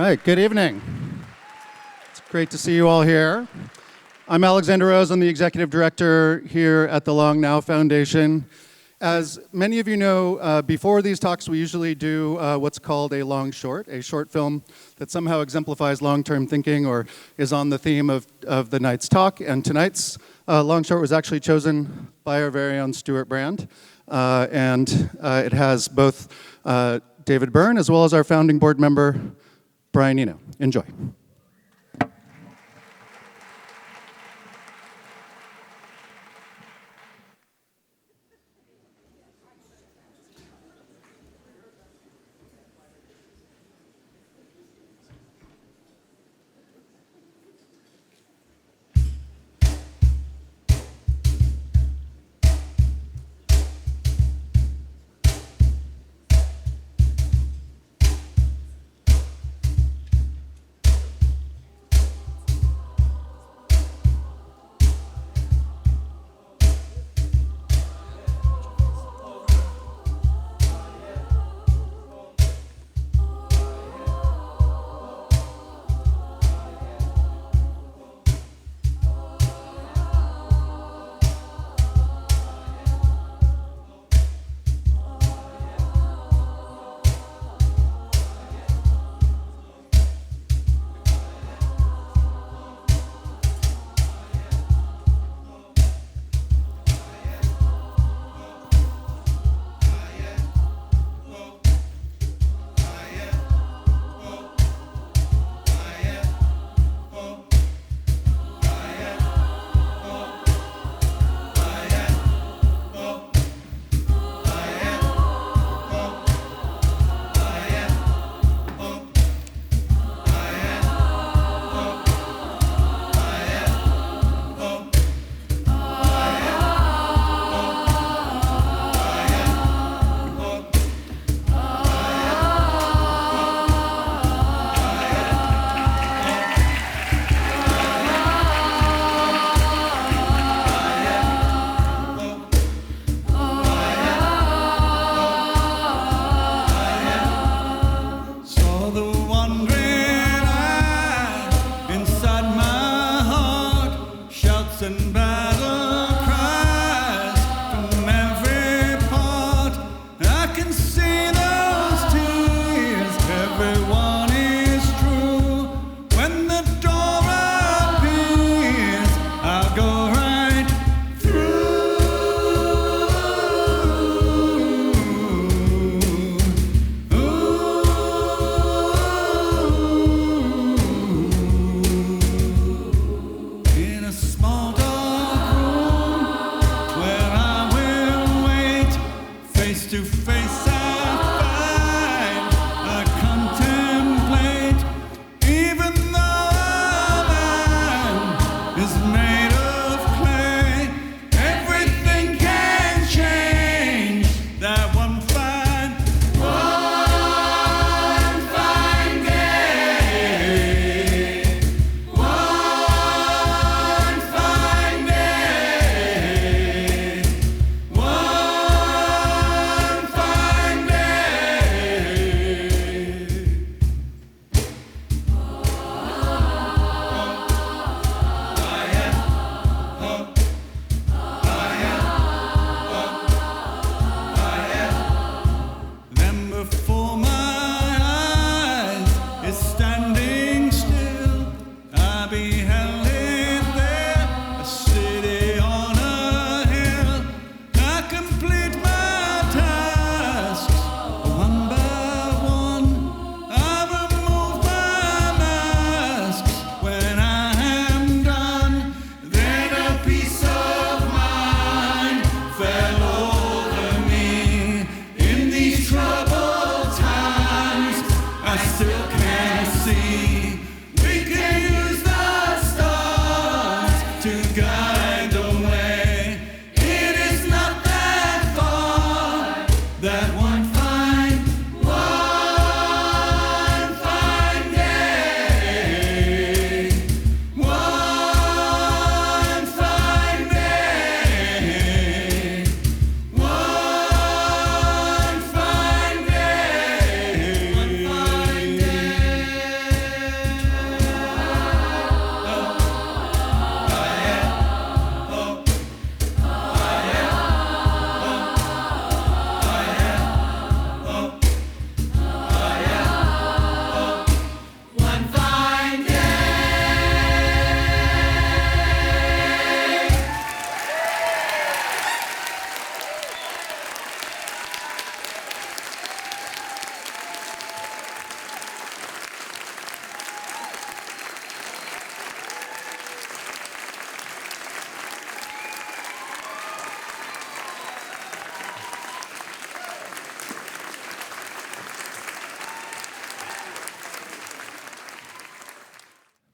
right, good evening. It's great to see you all here. I'm Alexander Rose. I'm the executive director here at the Long Now Foundation. As many of you know, before these talks, we usually do what's called a long short, a short film that somehow exemplifies long-term thinking or is on the theme of the night's talk. And tonight's long short was actually chosen by our very own Stuart Brand. And it has both David Byrne as well as our founding board member, Brian Eno. Enjoy.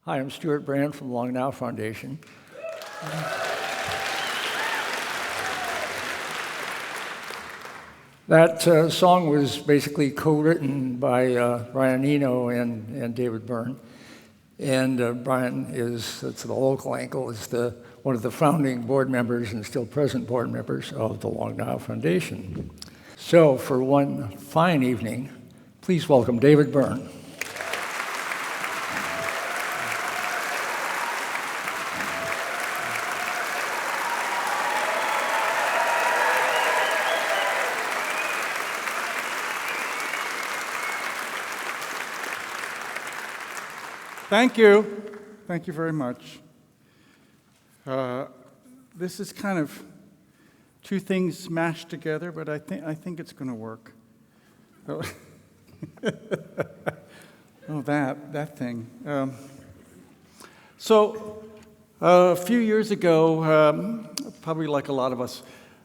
Hi, I'm Stuart Brand from Long Now Foundation. That song was basically co-written by Brian Eno and David Byrne. And Brian that's the local ankle, is one of the founding board members and still present board members of the Long Now Foundation. So for one fine evening, please welcome David Byrne. Thank you. Thank you very much. This is kind of two things mashed together, but I think it's going to work. Oh, that thing. So a few years ago, probably like a lot of us,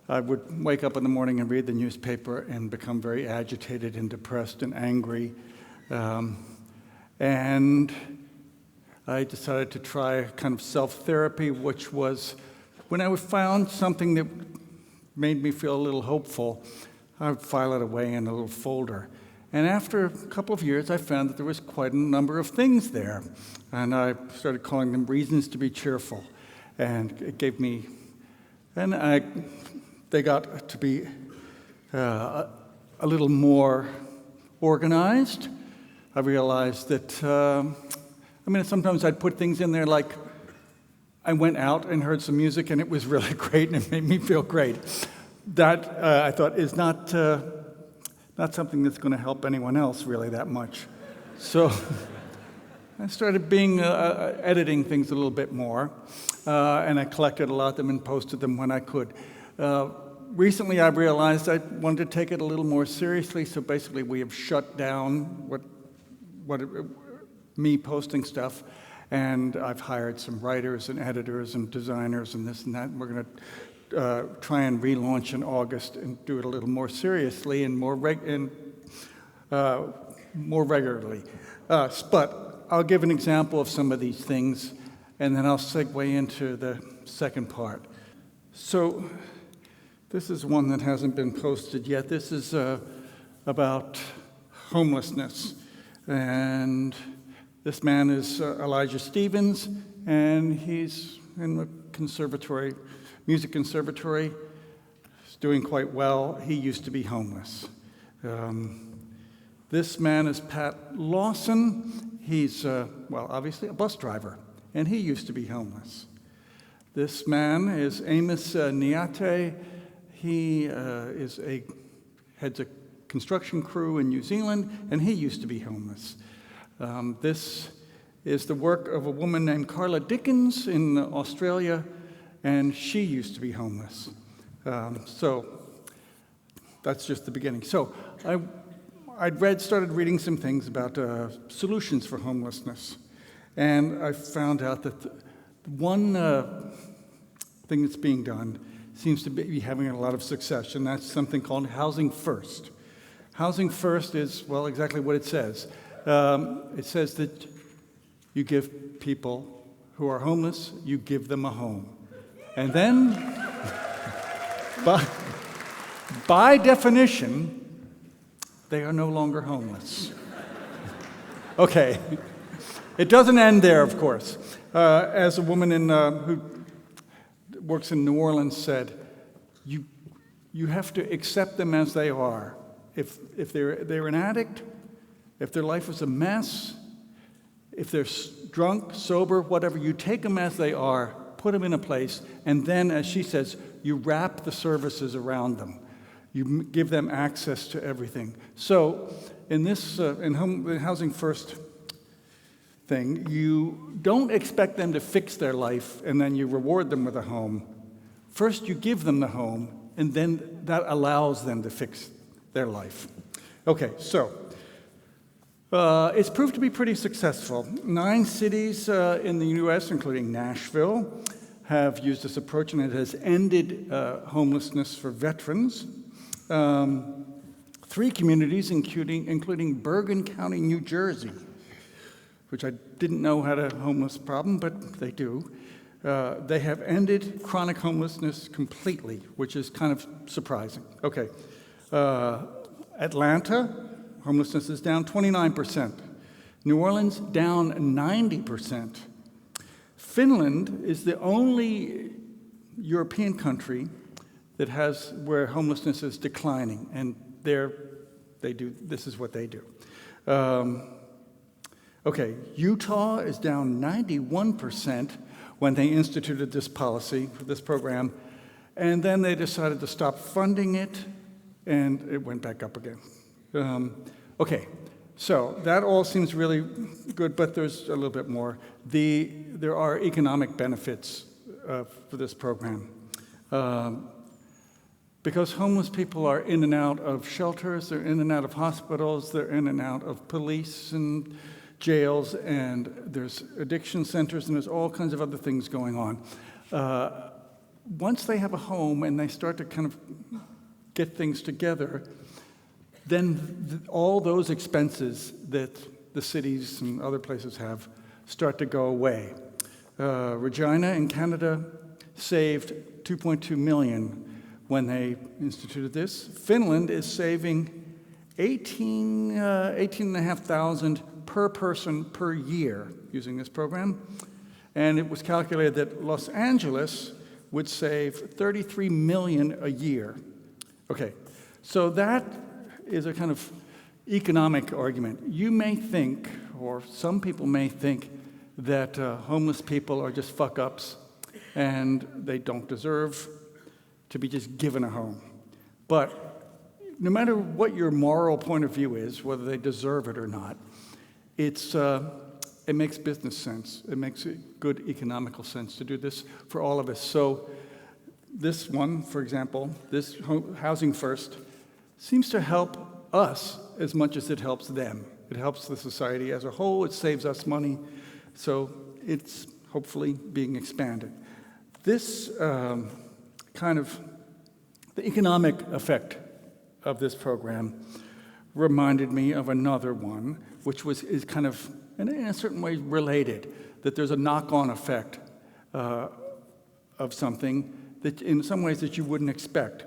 I would wake up in the morning and read the newspaper and become very agitated and depressed and angry. And I decided to try kind of self-therapy, which was when I found something that made me feel a little hopeful, I would file it away in a little folder. And after a couple of years, I found that there was quite a number of things there. And I started calling them reasons to be cheerful. And it gave me, they got to be a little more organized. I realized that, sometimes I'd put things in there like I went out and heard some music and it was really great and it made me feel great. That, I thought, is not something that's going to help anyone else really that much. So I started editing things a little bit more, and I collected a lot of them and posted them when I could. Recently I realized I wanted to take it a little more seriously, so basically we have shut down me posting stuff, and I've hired some writers and editors and designers and this and that, and we're going to try and relaunch in August and do it a little more seriously and more regularly. But I'll give an example of some of these things, and then I'll segue into the second part. So this is one that hasn't been posted yet. This is about homelessness. And this man is Elijah Stevens, and he's in the music conservatory. He's doing quite well. He used to be homeless. This man is Pat Lawson. He's, obviously a bus driver, and he used to be homeless. This man is Amos Niate. He heads a construction crew in New Zealand, and he used to be homeless. This is the work of a woman named Carla Dickens in Australia, and she used to be homeless. So that's just the beginning. So I'd started reading some things about solutions for homelessness, and I found out that one thing that's being done seems to be having a lot of success, and that's something called Housing First. Housing First is, well, exactly what it says. It says that you give people who are homeless, you give them a home. And then, by definition, they are no longer homeless. Okay. It doesn't end there, of course. As a woman who works in New Orleans said, you have to accept them as they are. If they're an addict, if their life is a mess, if they're drunk, sober, whatever, you take them as they are, put them in a place, and then, as she says, you wrap the services around them. You give them access to everything. So in this the Housing First thing, you don't expect them to fix their life and then you reward them with a home. First, you give them the home, and then that allows them to fix their life. Okay, so it's proved to be pretty successful. 9 cities in the U.S., including Nashville, have used this approach, and it has ended homelessness for veterans. 3 communities, including Bergen County, New Jersey, which I didn't know had a homeless problem, but they do. They have ended chronic homelessness completely, which is kind of surprising. Okay. Atlanta, homelessness is down 29%. New Orleans, down 90%. Finland is the only European country that has where homelessness is declining, and this is what they do. Okay, Utah is down 91% when they instituted this policy, this program, and then they decided to stop funding it, and it went back up again. Okay, so that all seems really good, but there's a little bit more. There are economic benefits for this program. Because homeless people are in and out of shelters, they're in and out of hospitals, they're in and out of police and jails, and there's addiction centers, and there's all kinds of other things going on. Once they have a home and they start to kind of get things together, then all those expenses that the cities and other places have start to go away. Regina in Canada saved $2.2 million when they instituted this. Finland is saving $18,500 per person per year using this program. And it was calculated that Los Angeles would save $33 million a year. Okay, so that is a kind of economic argument. You may think, or some people may think, that homeless people are just fuck-ups and they don't deserve to be just given a home. But no matter what your moral point of view is, whether they deserve it or not, it makes business sense. It makes good economical sense to do this for all of us. So this one, for example, this Housing First, seems to help us as much as it helps them. It helps the society as a whole. It saves us money. So it's hopefully being expanded. This kind of the economic effect of this program reminded me of another one, which is kind of, in a certain way, related, that there's a knock-on effect of something that, in some ways, that you wouldn't expect.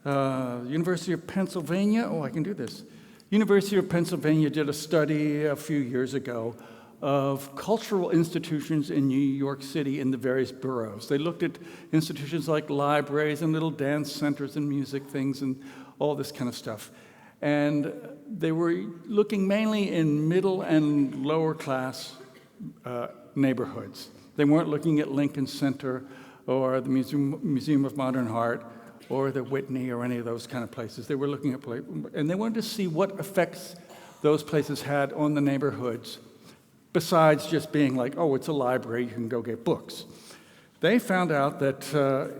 University of Pennsylvania, I can do this. University of Pennsylvania did a study a few years ago of cultural institutions in New York City in the various boroughs. They looked at institutions like libraries and little dance centers and music things and all this kind of stuff. And they were looking mainly in middle and lower class neighborhoods. They weren't looking at Lincoln Center or the Museum of Modern Art or the Whitney or any of those kind of places. They were looking at and they wanted to see what effects those places had on the neighborhoods, besides just being like, it's a library, you can go get books. They found out that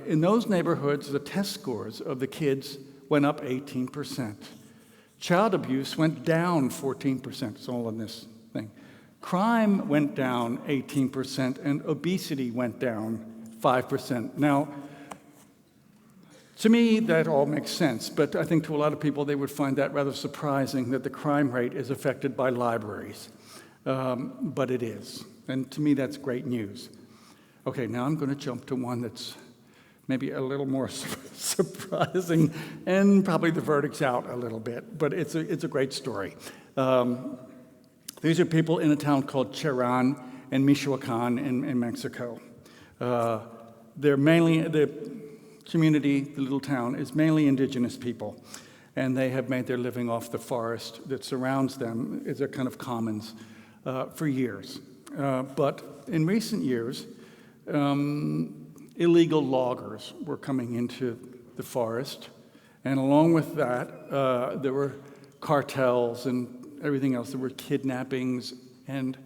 in those neighborhoods, the test scores of the kids went up 18%. Child abuse went down 14%. It's all in this thing. Crime went down 18%, and obesity went down 5%. Now, to me, that all makes sense, but I think to a lot of people, they would find that rather surprising that the crime rate is affected by libraries. But it is, and to me, that's great news. Okay, now I'm going to jump to one that's maybe a little more surprising, and probably the verdict's out a little bit, but it's a great story. These are people in a town called Cherán in Michoacán in Mexico. They're mainly, the community, the little town, is mainly indigenous people, and they have made their living off the forest that surrounds them. It's a kind of commons for years. But in recent years, illegal loggers were coming into the forest, and along with that, there were cartels and everything else. There were kidnappings and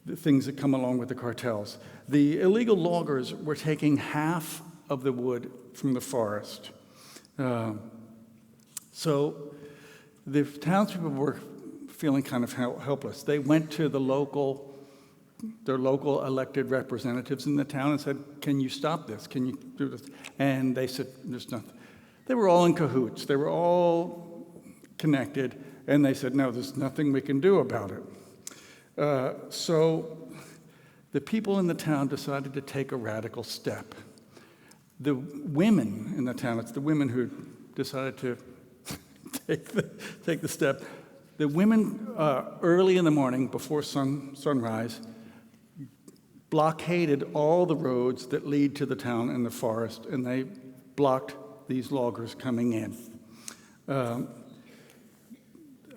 the things that come along with the cartels. The illegal loggers were taking half of the wood from the forest. So the townspeople were feeling kind of helpless. They went to their local elected representatives in the town and said, "Can you stop this? Can you do this?" And they said, "There's nothing." They were all in cahoots. They were all connected, and they said, "No, there's nothing we can do about it." So the people in the town decided to take a radical step. The women in the town, it's the women who decided to take the step. The women, early in the morning, before sunrise, blockaded all the roads that lead to the town and the forest, and they blocked these loggers coming in.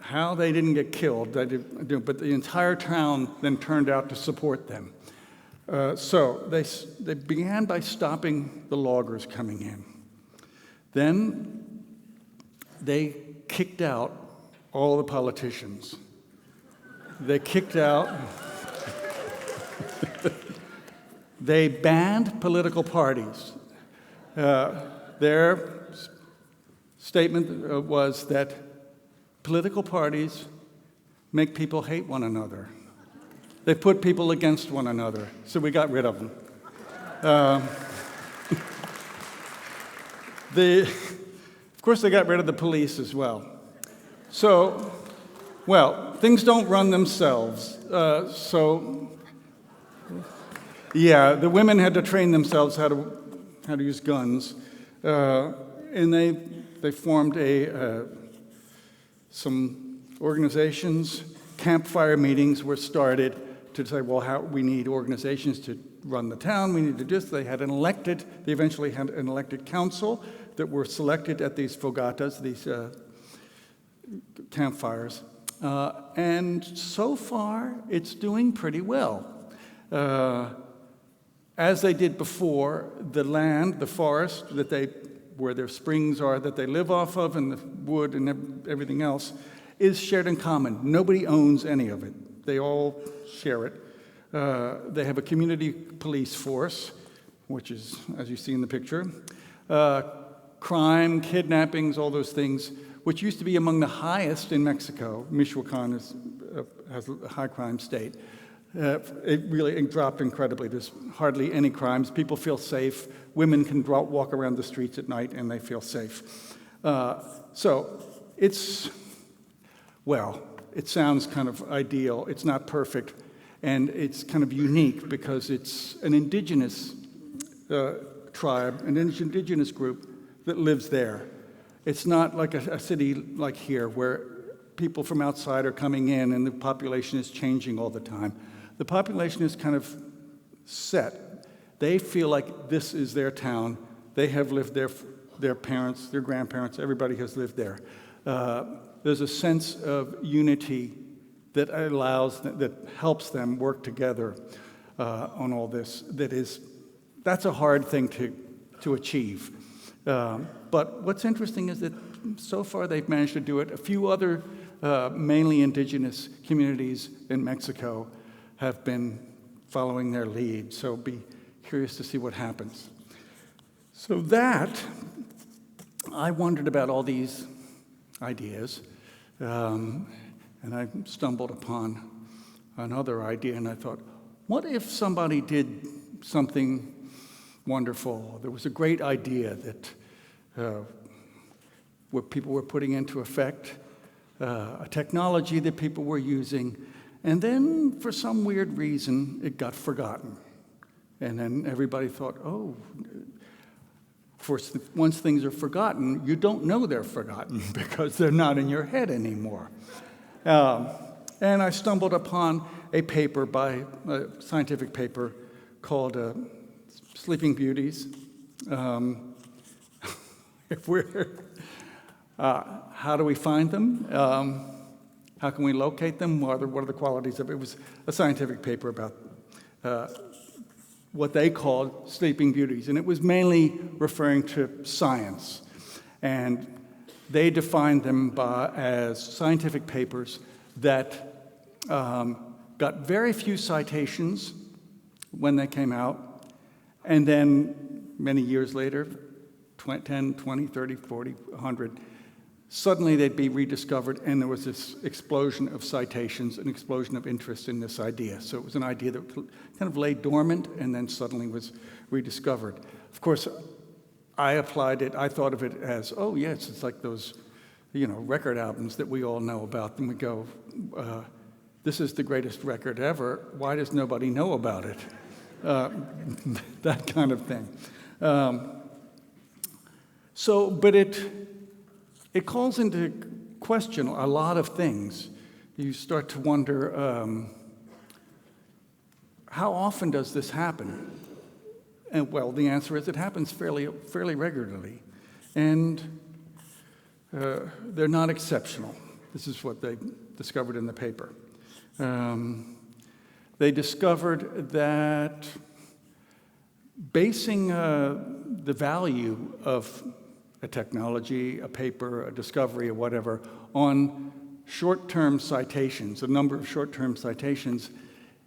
How they didn't get killed, but the entire town then turned out to support them. So they began by stopping the loggers coming in. Then they kicked out all the politicians. They kicked out, they banned political parties. Their statement was that political parties make people hate one another. They put people against one another, so we got rid of them. Of course, they got rid of the police as well. So, well, things don't run themselves. Yeah, the women had to train themselves how to use guns, and they formed some organizations. Campfire meetings were started to say, well, we need organizations to run the town. We need to do this. They eventually had an elected council that were selected at these fogatas, these campfires. And so far, it's doing pretty well. As they did before, the land, the forest where their springs are, that they live off of, and the wood and everything else, is shared in common. Nobody owns any of it. They all share it. They have a community police force, which is, as you see in the picture, crime, kidnappings, all those things, which used to be among the highest in Mexico. Michoacan has a high crime state. It really dropped incredibly. There's hardly any crimes. People feel safe. Women can walk around the streets at night and they feel safe. So it's, well, it sounds kind of ideal. It's not perfect. And it's kind of unique because it's an indigenous tribe, an indigenous group that lives there. It's not like a city like here where people from outside are coming in and the population is changing all the time. The population is kind of set. They feel like this is their town. They have lived there, their parents, their grandparents, everybody has lived there. There's a sense of unity that helps them work together on all this. That's a hard thing to achieve. But what's interesting is that so far they've managed to do it. A few other mainly indigenous communities in Mexico have been following their lead, so be curious to see what happens. So I wondered about all these ideas, and I stumbled upon another idea, and I thought, what if somebody did something wonderful? There was a great idea that where people were putting into effect, a technology that people were using, and then for some weird reason, it got forgotten. And then everybody thought, oh, of course, once things are forgotten, you don't know they're forgotten because they're not in your head anymore. And I stumbled upon a scientific paper called Sleeping Beauties. How do we find them? How can we locate them? What are the qualities of it? It was a scientific paper about what they called sleeping beauties, and it was mainly referring to science. And they defined them as scientific papers that got very few citations when they came out, and then many years later, 10, 20, 30, 40, 100, suddenly they'd be rediscovered, and there was this explosion of citations, an explosion of interest in this idea. So it was an idea that kind of lay dormant and then suddenly was rediscovered. Of course, I applied it, I thought of it as, oh yes, it's like those record albums that we all know about. And we go, this is the greatest record ever. Why does nobody know about it? That kind of thing. But it calls into question a lot of things. You start to wonder, how often does this happen? And well, the answer is it happens fairly regularly. And they're not exceptional. This is what they discovered in the paper. They discovered that basing the value of a technology, a paper, a discovery, or whatever, on short-term citations, a number of short-term citations,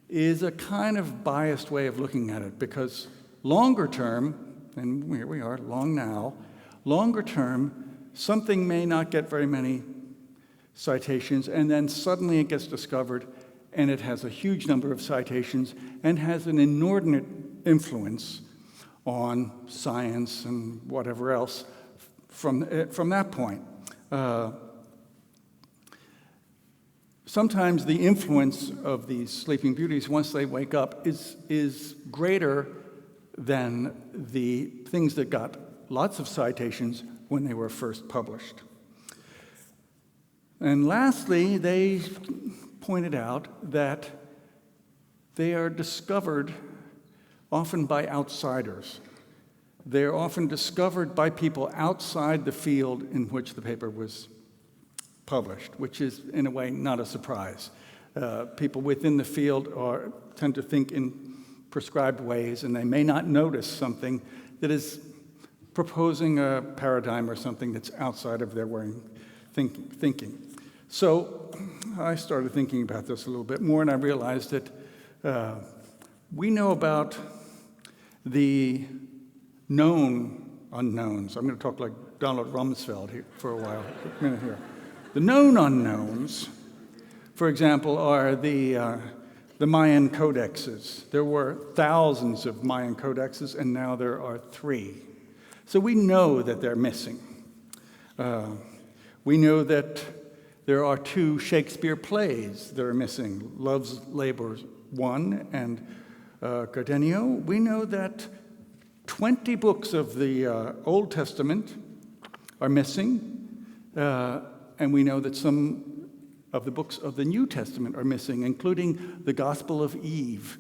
is a kind of biased way of looking at it, because longer term, and here we are, long now, longer term, something may not get very many citations, and then suddenly it gets discovered, and it has a huge number of citations, and has an inordinate influence on science and whatever else from that point. Sometimes the influence of these sleeping beauties, once they wake up, is greater than the things that got lots of citations when they were first published. And lastly, they pointed out that they are discovered often by outsiders. They are often discovered by people outside the field in which the paper was published, which is, in a way, not a surprise. People within the field tend to think in prescribed ways, and they may not notice something that is proposing a paradigm or something that's outside of their way of thinking. So I started thinking about this a little bit more, and I realized that we know about the known unknowns. I'm going to talk like Donald Rumsfeld here for a while, a minute here. The known unknowns, for example, are the Mayan codexes. There were thousands of Mayan codexes, and now there are 3. So we know that they're missing. We know that there are 2 Shakespeare plays that are missing, Love's Labour's 1 and Cardenio. We know that 20 books of the Old Testament are missing, and we know that some of the books of the New Testament are missing, including the Gospel of Eve.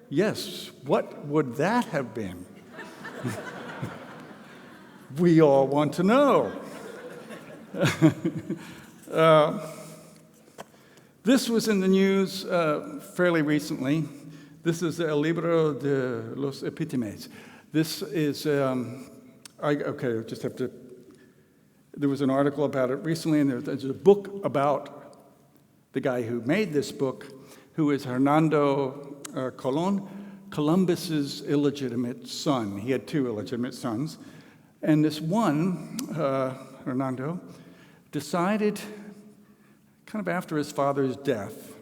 Yes, what would that have been? We all want to know. This was in the news fairly recently. This is El Libro de los Epítemes. This is, just have to, there was an article about it recently, and there's a book about the guy who made this book, who is Hernando Colón, Columbus's illegitimate son. He had 2 illegitimate sons. And this one, Hernando, decided, kind of after his father's death,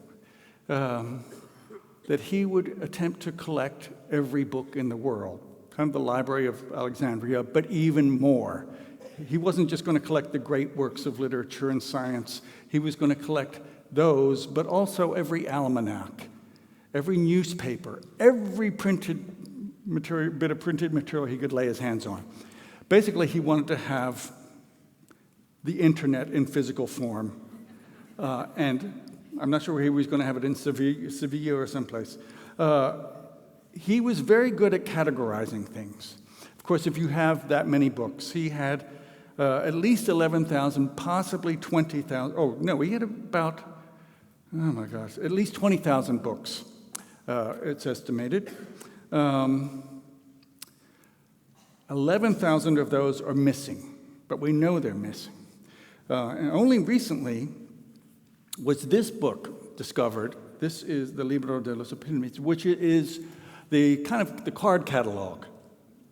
that he would attempt to collect every book in the world, kind of the Library of Alexandria, but even more. He wasn't just going to collect the great works of literature and science. He was going to collect those, but also every almanac, every newspaper, every printed material, bit of printed material he could lay his hands on. Basically, he wanted to have the internet in physical form. And I'm not sure where he was going to have it, in Sevilla or someplace. He was very good at categorizing things. Of course, if you have that many books, he had at least 11,000, possibly 20,000. Oh, no, he had about, at least 20,000 books, it's estimated. 11,000 of those are missing, but we know they're missing. And only recently was this book discovered. This is the Libro de los Epítemes, which is the kind of the card catalog,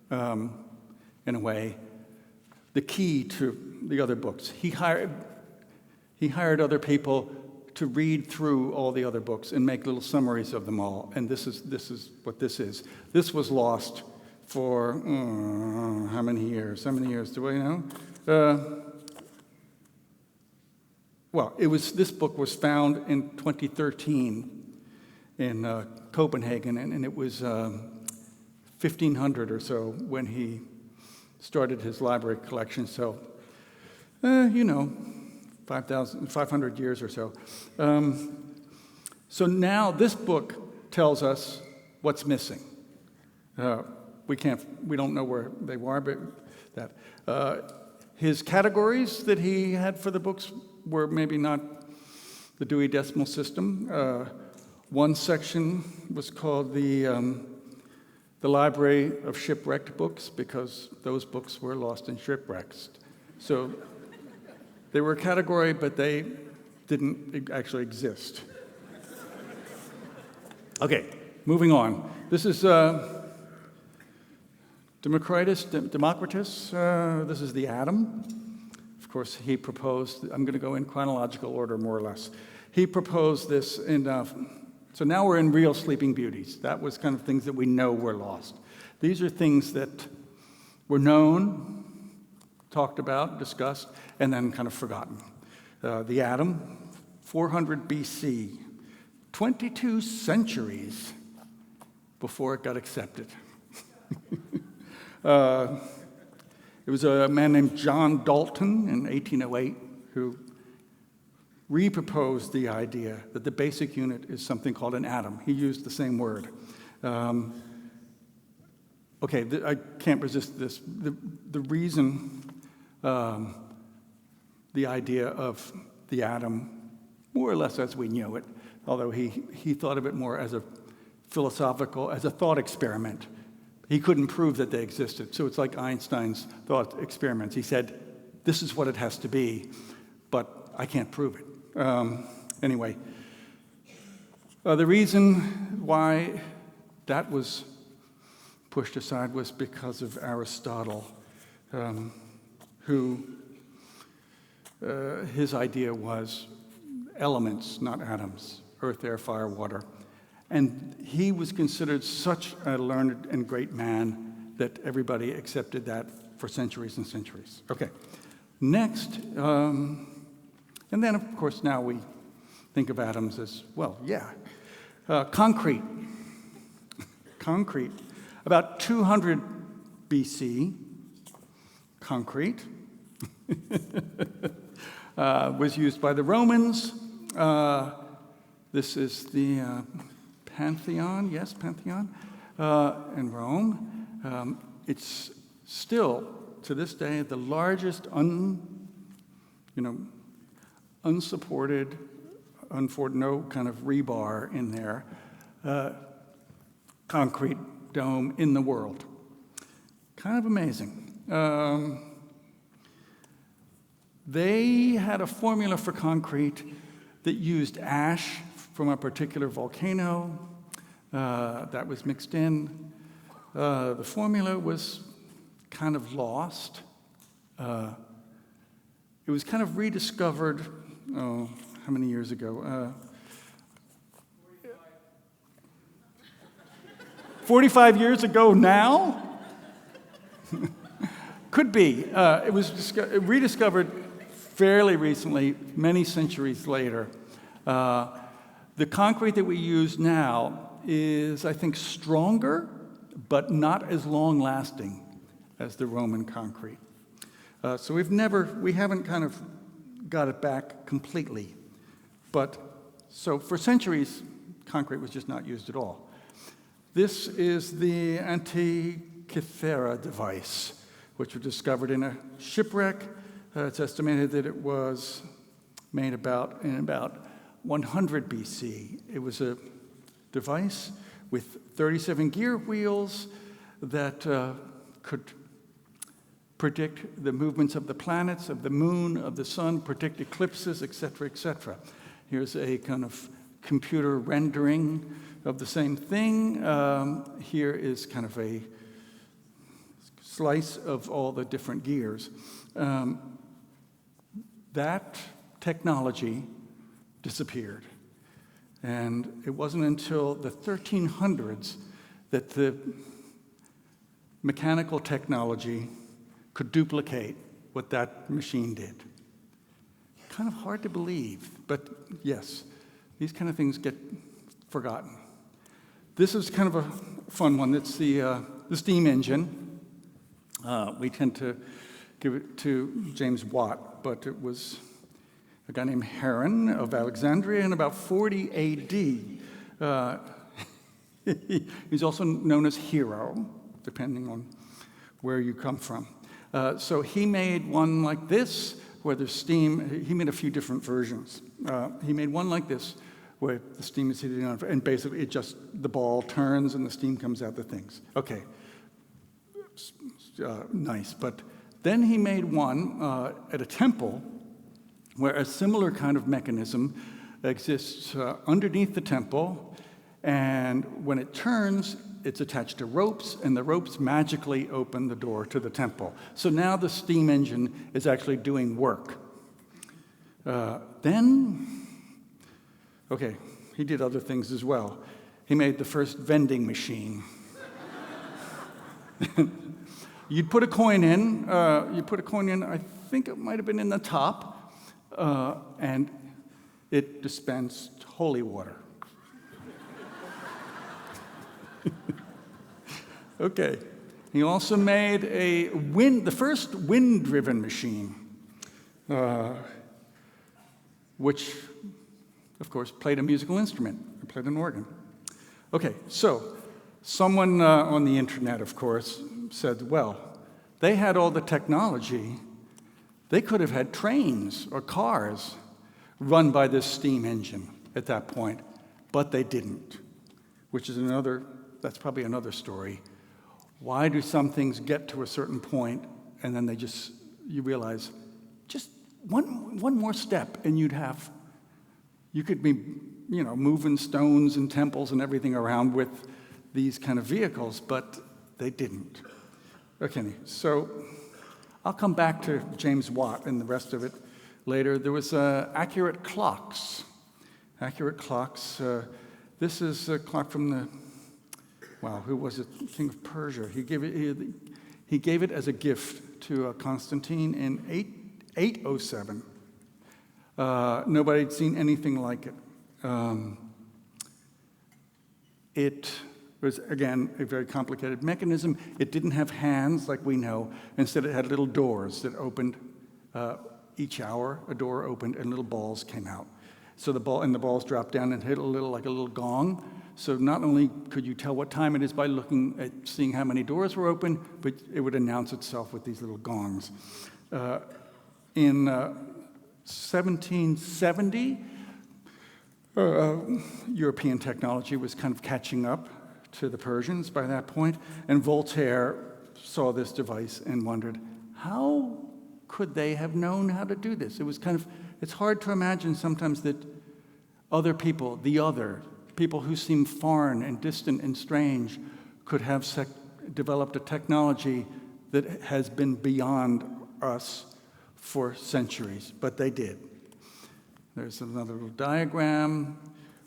in a way, the key to the other books. He hired other people to read through all the other books and make little summaries of them all. And this is what this is. This was lost for how many years? How many years do we know? well, this book was found in 2013 in Copenhagen, and it was 1500 or so when he started his library collection. So, 500 years or so. So now this book tells us what's missing. We don't know where they were, but his categories that he had for the books were maybe not the Dewey Decimal System. One section was called the Library of Shipwrecked Books, because those books were lost in shipwrecks. So they were a category, but they didn't actually exist. Okay, moving on. This is Democritus. This is the atom. Of course, he proposed, I'm going to go in chronological order, more or less. He proposed this in, so now we're in real Sleeping Beauties. That was kind of things that we know were lost. These are things that were known, talked about, discussed, and then kind of forgotten. The atom, 400 BC, 22 centuries before it got accepted. It was a man named John Dalton in 1808 who reproposed the idea that the basic unit is something called an atom. He used the same word. I can't resist this. The reason the idea of the atom, more or less as we knew it, although he thought of it more as a philosophical, as a thought experiment. He couldn't prove that they existed. So it's like Einstein's thought experiments. He said, this is what it has to be, but I can't prove it. Anyway, the reason why that was pushed aside was because of Aristotle, who his idea was elements, not atoms, earth, air, fire, water. And he was considered such a learned and great man that everybody accepted that for centuries and centuries. Okay, next, and then of course now we think of atoms as, well, concrete. Concrete. About 200 BC, concrete was used by the Romans. This is the Pantheon, yes, Pantheon, in Rome. It's still, to this day, the largest unsupported, no kind of rebar in there, concrete dome in the world. Kind of amazing. They had a formula for concrete that used ash from a particular volcano that was mixed in. The formula was kind of lost. It was kind of rediscovered, how many years ago? 45 years ago now? Could be. It was rediscovered fairly recently, many centuries later. The concrete that we use now is, I think, stronger, but not as long-lasting as the Roman concrete. So we haven't kind of got it back completely. But, so for centuries, concrete was just not used at all. This is the Antikythera device, which was discovered in a shipwreck. It's estimated that it was made in about 100 BC. It was a device with 37 gear wheels that could predict the movements of the planets, of the moon, of the sun, predict eclipses, etc., etc. Here's a kind of computer rendering of the same thing. Here is kind of a slice of all the different gears. That technology disappeared. And it wasn't until the 1300s that the mechanical technology could duplicate what that machine did. kind of hard to believe, but yes, these kind of things get forgotten. This is kind of a fun one. It's the steam engine. We tend to give it to James Watt, but it was a guy named Heron of Alexandria in about 40 A.D. He's also known as Hero, depending on where you come from. So he made one like this, where the steam, he made a few different versions. He made one like this, where the steam is heated on, and basically the ball turns and the steam comes out the things. Okay, nice. But then he made one at a temple where a similar kind of mechanism exists underneath the temple, and when it turns, it's attached to ropes, and the ropes magically open the door to the temple. So now the steam engine is actually doing work. Okay, he did other things as well. He made the first vending machine. You'd put a coin in, I think it might have been in the top, and it dispensed holy water. Okay. He also made the first wind-driven machine, which, of course, played a musical instrument. It played an organ. Okay, so someone on the internet, of course, said, well, they had all the technology. They could have had trains or cars run by this steam engine at that point, but they didn't, which is that's probably another story. Why do some things get to a certain point and then you realize just one more step and you could be, moving stones and temples and everything around with these kind of vehicles, but they didn't. Okay, so I'll come back to James Watt and the rest of it later. There was accurate clocks. Accurate clocks. This is a clock from who was it? King of Persia. He gave it as a gift to Constantine in 807. Nobody had seen anything like it. It was, again, a very complicated mechanism. It didn't have hands like we know. Instead, it had little doors that opened each hour. A door opened and little balls came out. So the balls dropped down and hit like a little gong. So not only could you tell what time it is by seeing how many doors were open, but it would announce itself with these little gongs. In 1770, European technology was kind of catching up to the Persians by that point, and Voltaire saw this device and wondered, how could they have known how to do this? It's hard to imagine sometimes that other people, people who seem foreign and distant and strange, could have developed a technology that has been beyond us for centuries, but they did. There's another little diagram.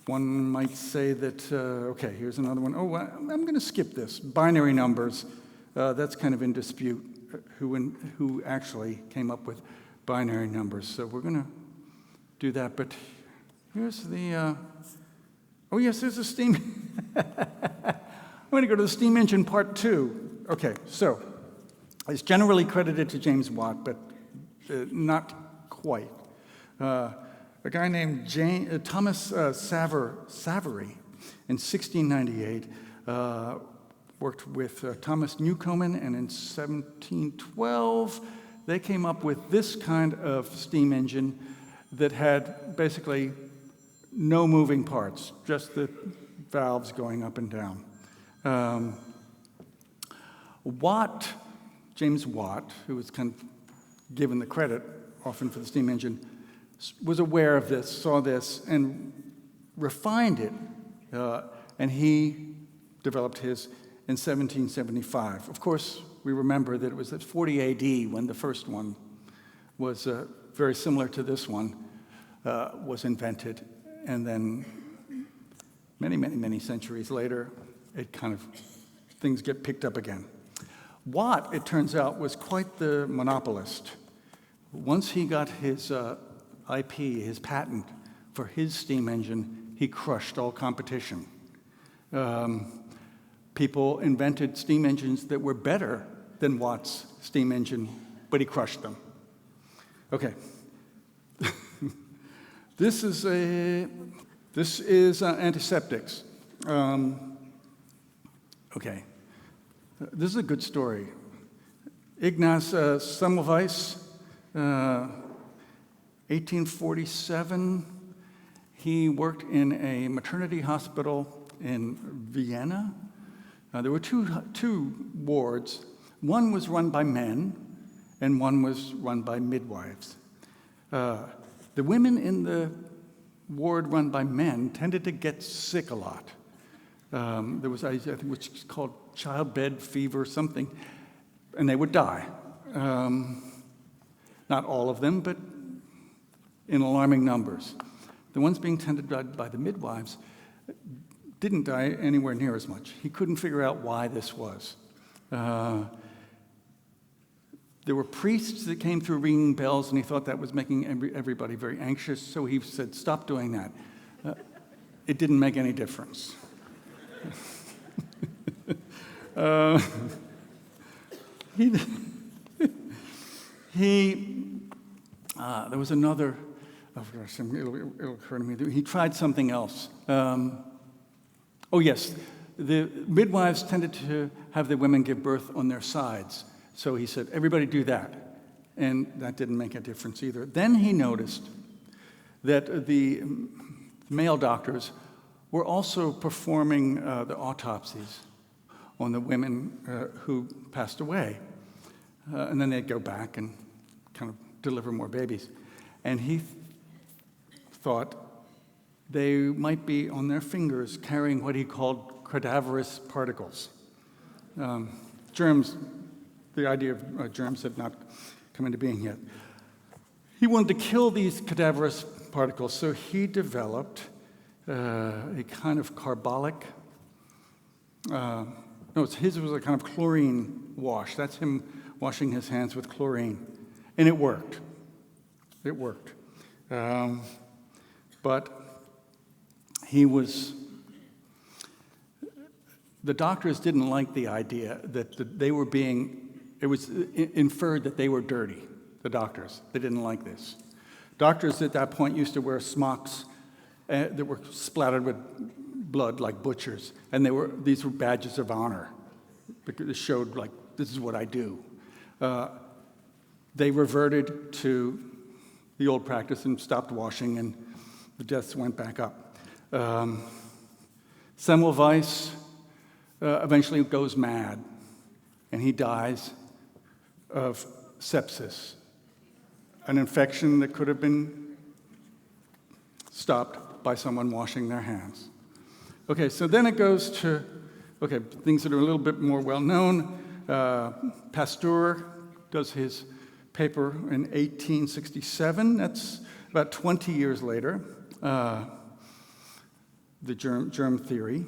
One might say that, here's another one. Oh, I'm going to skip this. Binary numbers, that's kind of in dispute, who actually came up with binary numbers. So we're going to do that, but here's the... Oh, yes, there's a steam. I'm going to go to the steam engine part 2. Okay, so it's generally credited to James Watt, but not quite. A guy named Thomas Savery in 1698 worked with Thomas Newcomen, and in 1712 they came up with this kind of steam engine that had basically no moving parts, just the valves going up and down. James Watt, who was kind of given the credit often for the steam engine, was aware of this, saw this, and refined it, and he developed his in 1775. Of course, we remember that it was at 40 AD when the first one was very similar to this one, was invented. And then many, many, many centuries later, things get picked up again. Watt, it turns out, was quite the monopolist. Once he got his IP, his patent for his steam engine, he crushed all competition. People invented steam engines that were better than Watt's steam engine, but he crushed them. Okay. This is antiseptics. Okay. This is a good story. Ignaz Semmelweis, 1847, he worked in a maternity hospital in Vienna. There were two wards. One was run by men, and one was run by midwives. The women in the ward run by men tended to get sick a lot. There was, I think, which is called childbed fever, something, and they would die. Not all of them, but in alarming numbers. The ones being tended by the midwives didn't die anywhere near as much. He couldn't figure out why this was. There were priests that came through ringing bells, and he thought that was making everybody very anxious, so he said, stop doing that. It didn't make any difference. There was another, it'll occur to me, he tried something else. Oh yes, the midwives tended to have the women give birth on their sides. So he said, everybody do that. And that didn't make a difference either. Then he noticed that the male doctors were also performing the autopsies on the women who passed away. And then they'd go back and kind of deliver more babies. And he thought they might be on their fingers carrying what he called cadaverous particles. Germs. The idea of germs had not come into being yet. He wanted to kill these cadaverous particles, so he developed a kind of carbolic, his was a kind of chlorine wash. That's him washing his hands with chlorine. And it worked. It worked. But the doctors didn't like the idea that they were being, it was inferred that they were dirty, the doctors. They didn't like this. Doctors at that point used to wear smocks that were splattered with blood like butchers, and these were badges of honor because it showed, like, this is what I do. They reverted to the old practice and stopped washing, and the deaths went back up. Semmelweis eventually goes mad, and he dies of sepsis, an infection that could have been stopped by someone washing their hands. Okay, so then it goes to, things that are a little bit more well-known. Pasteur does his paper in 1867. That's about 20 years later, the germ theory.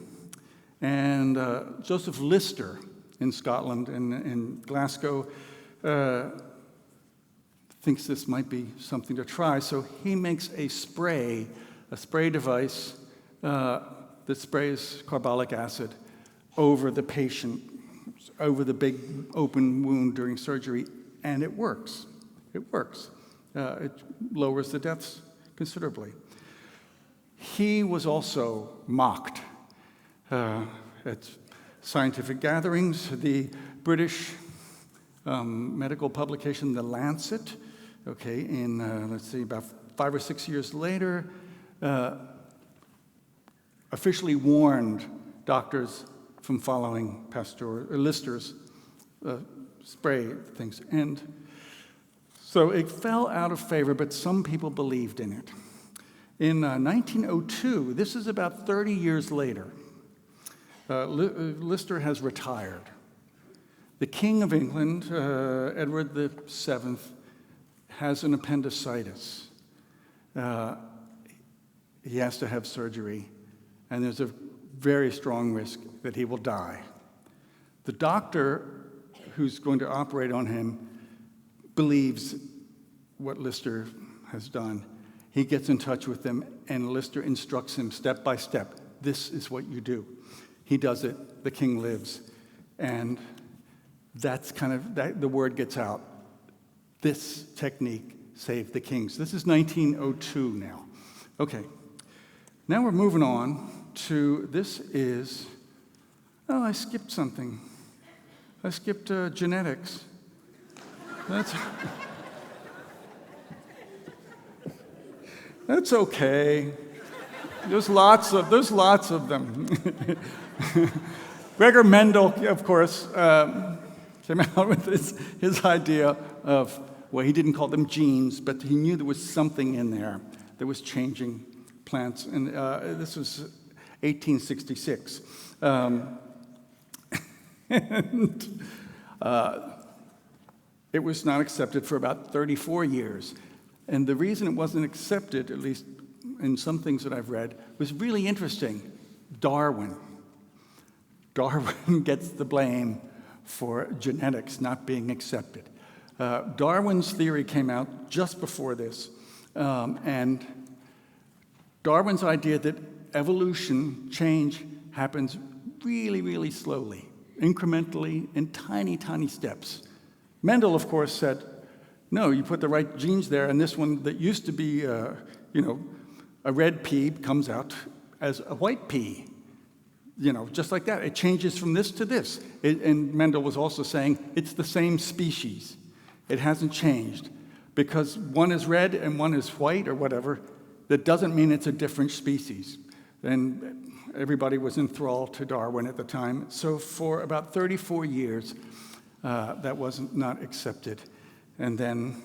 And Joseph Lister in Scotland and in Glasgow thinks this might be something to try. So he makes a spray device that sprays carbolic acid over the patient, over the big open wound during surgery, and it works. It works. It lowers the deaths considerably. He was also mocked at scientific gatherings. The British medical publication, The Lancet, in, about 5 or 6 years later, officially warned doctors from following Lister's spray things. And so it fell out of favor, but some people believed in it. In 1902, this is about 30 years later, Lister has retired. The King of England, Edward VII, has an appendicitis. He has to have surgery, and there's a very strong risk that he will die. The doctor who's going to operate on him believes what Lister has done, he gets in touch with them, and Lister instructs him step by step. This is what you do. He does it. The king lives. And that's kind of, the word gets out. This technique saved the kings. This is 1902 now. Okay. Now we're moving on to, this is, oh, I skipped something. I skipped genetics. That's okay. There's lots of them. Gregor Mendel, of course, came out with his idea of, well, he didn't call them genes, but he knew there was something in there that was changing plants. And this was 1866. And it was not accepted for about 34 years. And the reason it wasn't accepted, at least in some things that I've read, was really interesting. Darwin gets the blame for genetics not being accepted. Darwin's theory came out just before this, and Darwin's idea that evolution, change, happens really, really slowly, incrementally, in tiny, tiny steps. Mendel, of course, said, no, you put the right genes there, and this one that used to be, a red pea comes out as a white pea. Just like that. It changes from this to this. And Mendel was also saying it's the same species. It hasn't changed. Because one is red and one is white or whatever, that doesn't mean it's a different species. And everybody was enthralled to Darwin at the time. So for about 34 years, that was not accepted. And then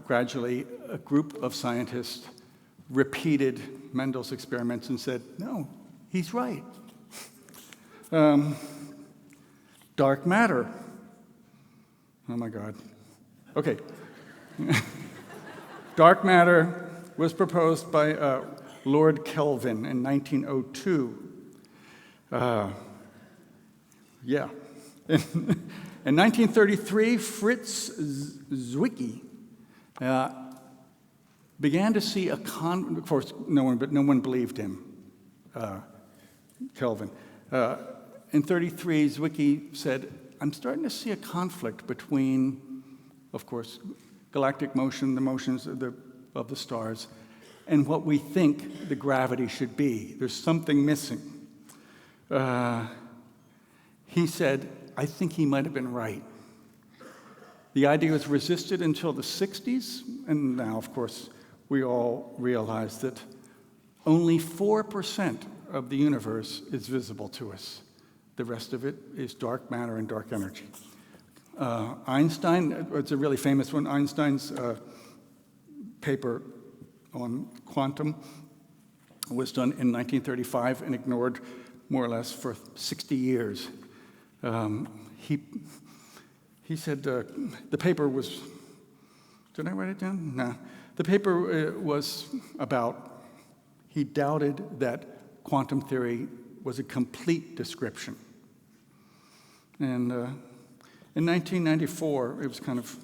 gradually a group of scientists repeated Mendel's experiments and said, no, he's right. Dark matter. Oh my God. Okay. Dark matter was proposed by Lord Kelvin in 1902. Yeah. In 1933, Fritz Zwicky began to see of course, no one believed him, Kelvin. In 33, Zwicky said, I'm starting to see a conflict between, of course, galactic motion, the motions of the stars, and what we think the gravity should be. There's something missing. He said, I think he might have been right. The idea was resisted until the 60s, and now, of course, we all realize that only 4% of the universe is visible to us. The rest of it is dark matter and dark energy. Einstein, it's a really famous one, Einstein's paper on quantum was done in 1935 and ignored more or less for 60 years. He said the paper was, did I write it down? No. The paper was about, he doubted that quantum theory was a complete description. And in 1994, it was kind of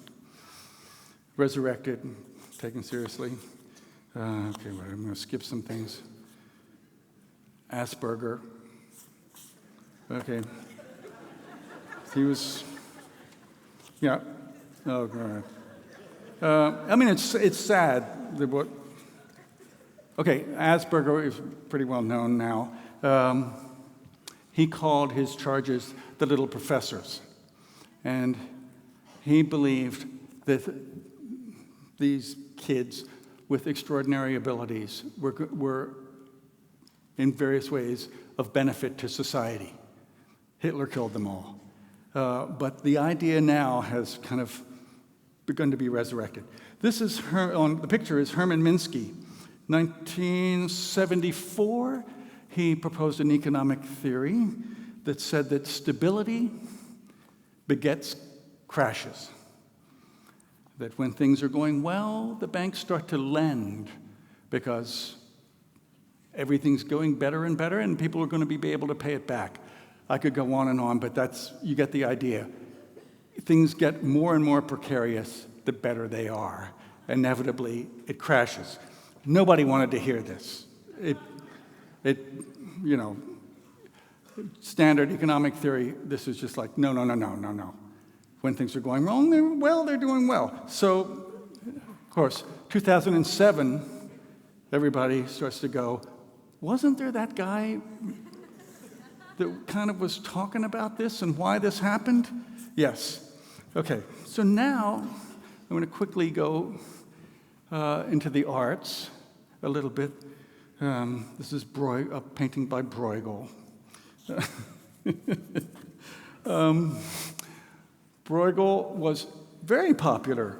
resurrected, taken seriously. Okay, well, I'm going to skip some things. Asperger. Okay. He was, yeah. Oh, God. I mean, it's sad that what. Okay, Asperger is pretty well known now. He called his charges the little professors, and he believed that these kids with extraordinary abilities were in various ways of benefit to society. Hitler killed them all. But the idea now has kind of begun to be resurrected. This is on the picture is Hermann Minsky. 1974, he proposed an economic theory that said that stability begets crashes. That when things are going well, the banks start to lend because everything's going better and better, and people are going to be able to pay it back. I could go on, but you get the idea. Things get more and more precarious the better they are. inevitably it crashes. Nobody wanted to hear this. Standard economic theory, this is just like, no. When things are going wrong, they're doing well. So, of course, 2007, everybody starts to go, wasn't there that guy that kind of was talking about this and why this happened? Yes. Okay, so now I'm going to quickly go into the arts a little bit. This is a painting by Bruegel. Bruegel was very popular,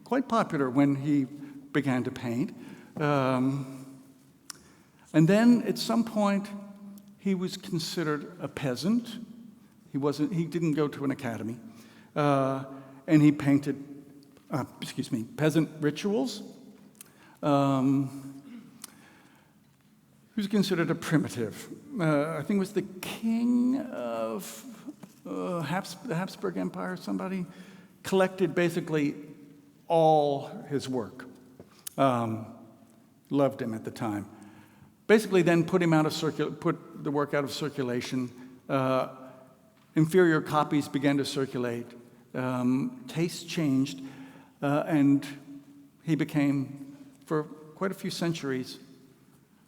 quite popular when he began to paint. And then at some point, he was considered a peasant. He didn't go to an academy. And he painted, peasant rituals. He was considered a primitive. I think it was the king of the Habsburg Empire, somebody, collected basically all his work. Loved him at the time. Basically then put the work out of circulation. Inferior copies began to circulate. Tastes changed. And he became, for quite a few centuries,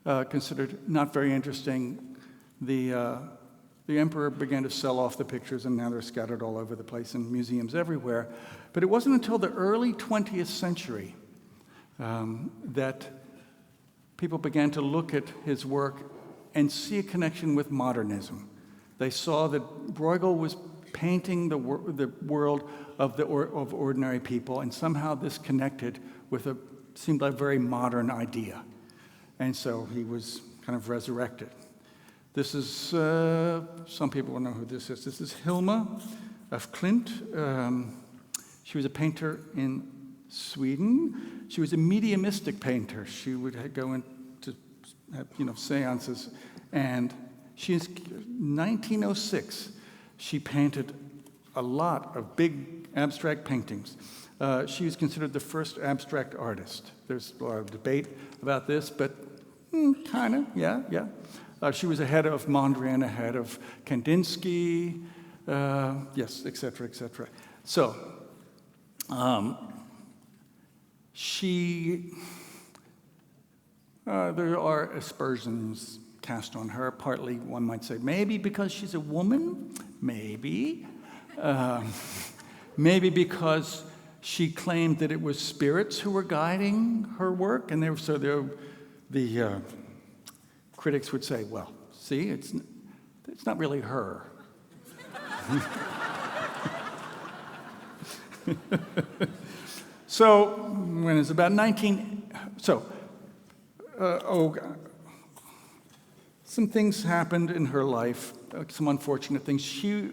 considered not very interesting. The emperor began to sell off the pictures, and now they're scattered all over the place in museums everywhere. But it wasn't until the early 20th century that people began to look at his work and see a connection with modernism. They saw that Bruegel was painting the world of ordinary people, and somehow this connected with seemed like a very modern idea. And so he was kind of resurrected. This is, some people will know who this is. This is Hilma af Klint. She was a painter in Sweden. She was a mediumistic painter. She would go into, seances. And in 1906, she painted a lot of big abstract paintings. She was considered the first abstract artist. There's a lot of debate about this, but kind of, yeah. She was ahead of Mondrian, ahead of Kandinsky, yes, et cetera, et cetera. So, there are aspersions cast on her. Partly, one might say, maybe because she's a woman, maybe. Maybe because she claimed that it was spirits who were guiding her work, and the critics would say, well, see, it's not really her. So, when it's about some things happened in her life, some unfortunate things. She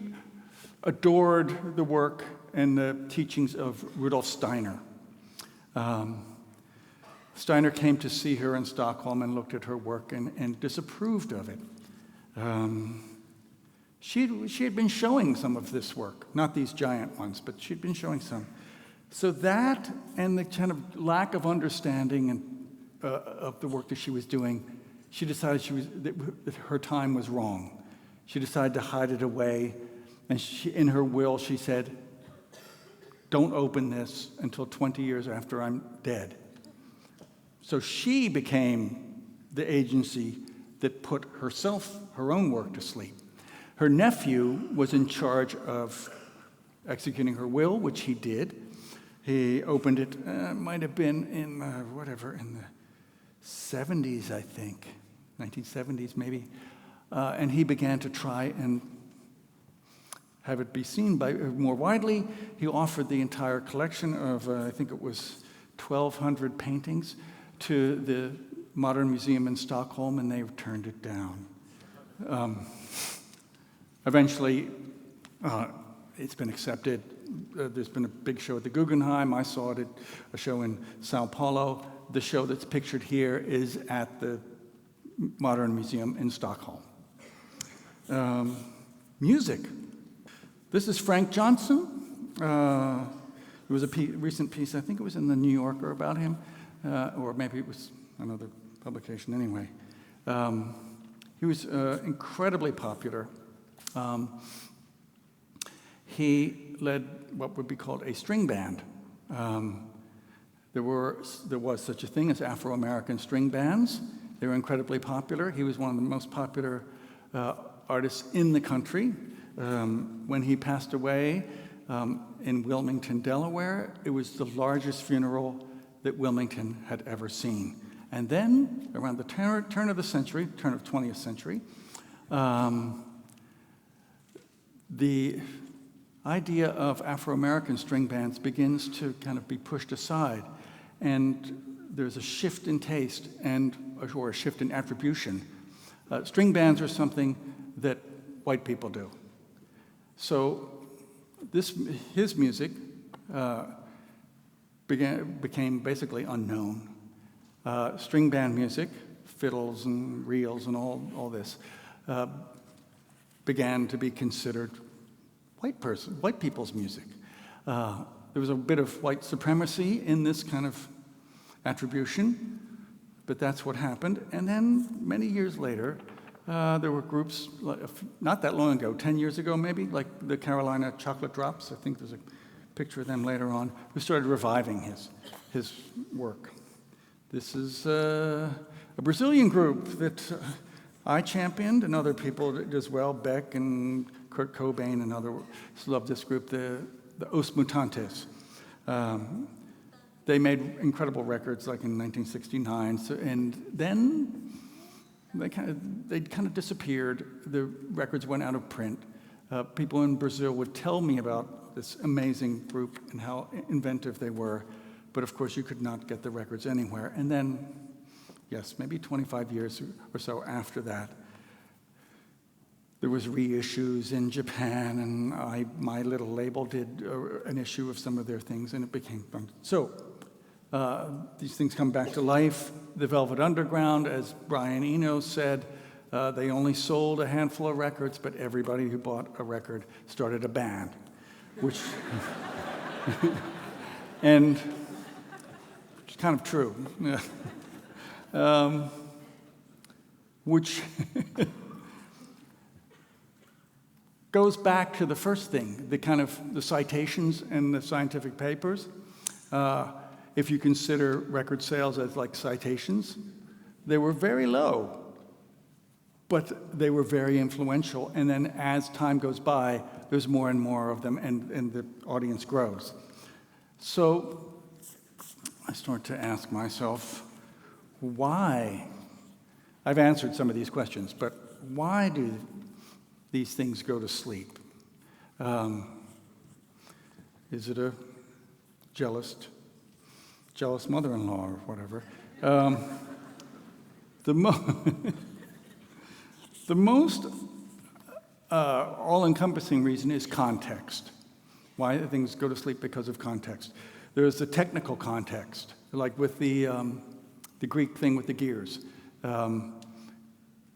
adored the work and the teachings of Rudolf Steiner. Steiner came to see her in Stockholm and looked at her work and disapproved of it. She had been showing some of this work, not these giant ones, but she'd been showing some. So that and the kind of lack of understanding of the work that she was doing, she decided that her time was wrong. She decided to hide it away, and in her will she said, don't open this until 20 years after I'm dead. So she became the agency that put her own work to sleep. Her nephew was in charge of executing her will, which he did. He opened it, might have been in the 70s, I think, 1970s maybe. And he began to try and have it be seen more widely. He offered the entire collection of, I think it was 1,200 paintings to the Modern Museum in Stockholm, and they turned it down. Eventually, it's been accepted. There's been a big show at the Guggenheim. I saw it at a show in Sao Paulo. The show that's pictured here is at the Modern Museum in Stockholm. Music. This is Frank Johnson. was a recent piece, I think it was in the New Yorker about him, or maybe it was another publication anyway. He was incredibly popular. He led what would be called a string band. There was such a thing as Afro-American string bands. They were incredibly popular. He was one of the most popular artists in the country. When he passed away in Wilmington, Delaware, it was the largest funeral that Wilmington had ever seen. And then, around the turn of the century, turn of 20th century, the idea of Afro-American string bands begins to kind of be pushed aside. And there's a shift in taste or a shift in attribution. String bands are something that white people do. So his music became basically unknown. String band music, fiddles and reels and all this, began to be considered white people's music. There was a bit of white supremacy in this kind of attribution, but that's what happened. And then many years later, there were groups, not that long ago, 10 years ago maybe, like the Carolina Chocolate Drops, I think there's a picture of them later on, who started reviving his work. This is a Brazilian group that I championed, and other people did as well. Beck and Kurt Cobain and others loved this group, the Os Mutantes. They made incredible records, like in 1969, and then they kind of disappeared. The records went out of print. People in Brazil would tell me about this amazing group and how inventive they were, but of course you could not get the records anywhere. And then, yes, maybe 25 years or so after that, there was reissues in Japan, and my little label did an issue of some of their things, and it became fun. So these things come back to life. The Velvet Underground, as Brian Eno said, they only sold a handful of records, but everybody who bought a record started a band, which and it's kind of true. Which goes back to the first thing, the citations and the scientific papers. If you consider record sales as like citations, they were very low, but they were very influential. And then as time goes by, there's more and more of them, and the audience grows. So I start to ask myself, why? I've answered some of these questions, but why do these things go to sleep? Is it a jealous mother-in-law or whatever? The most all-encompassing reason is context. Why things go to sleep because of context. There's the technical context, like with the Greek thing with the gears.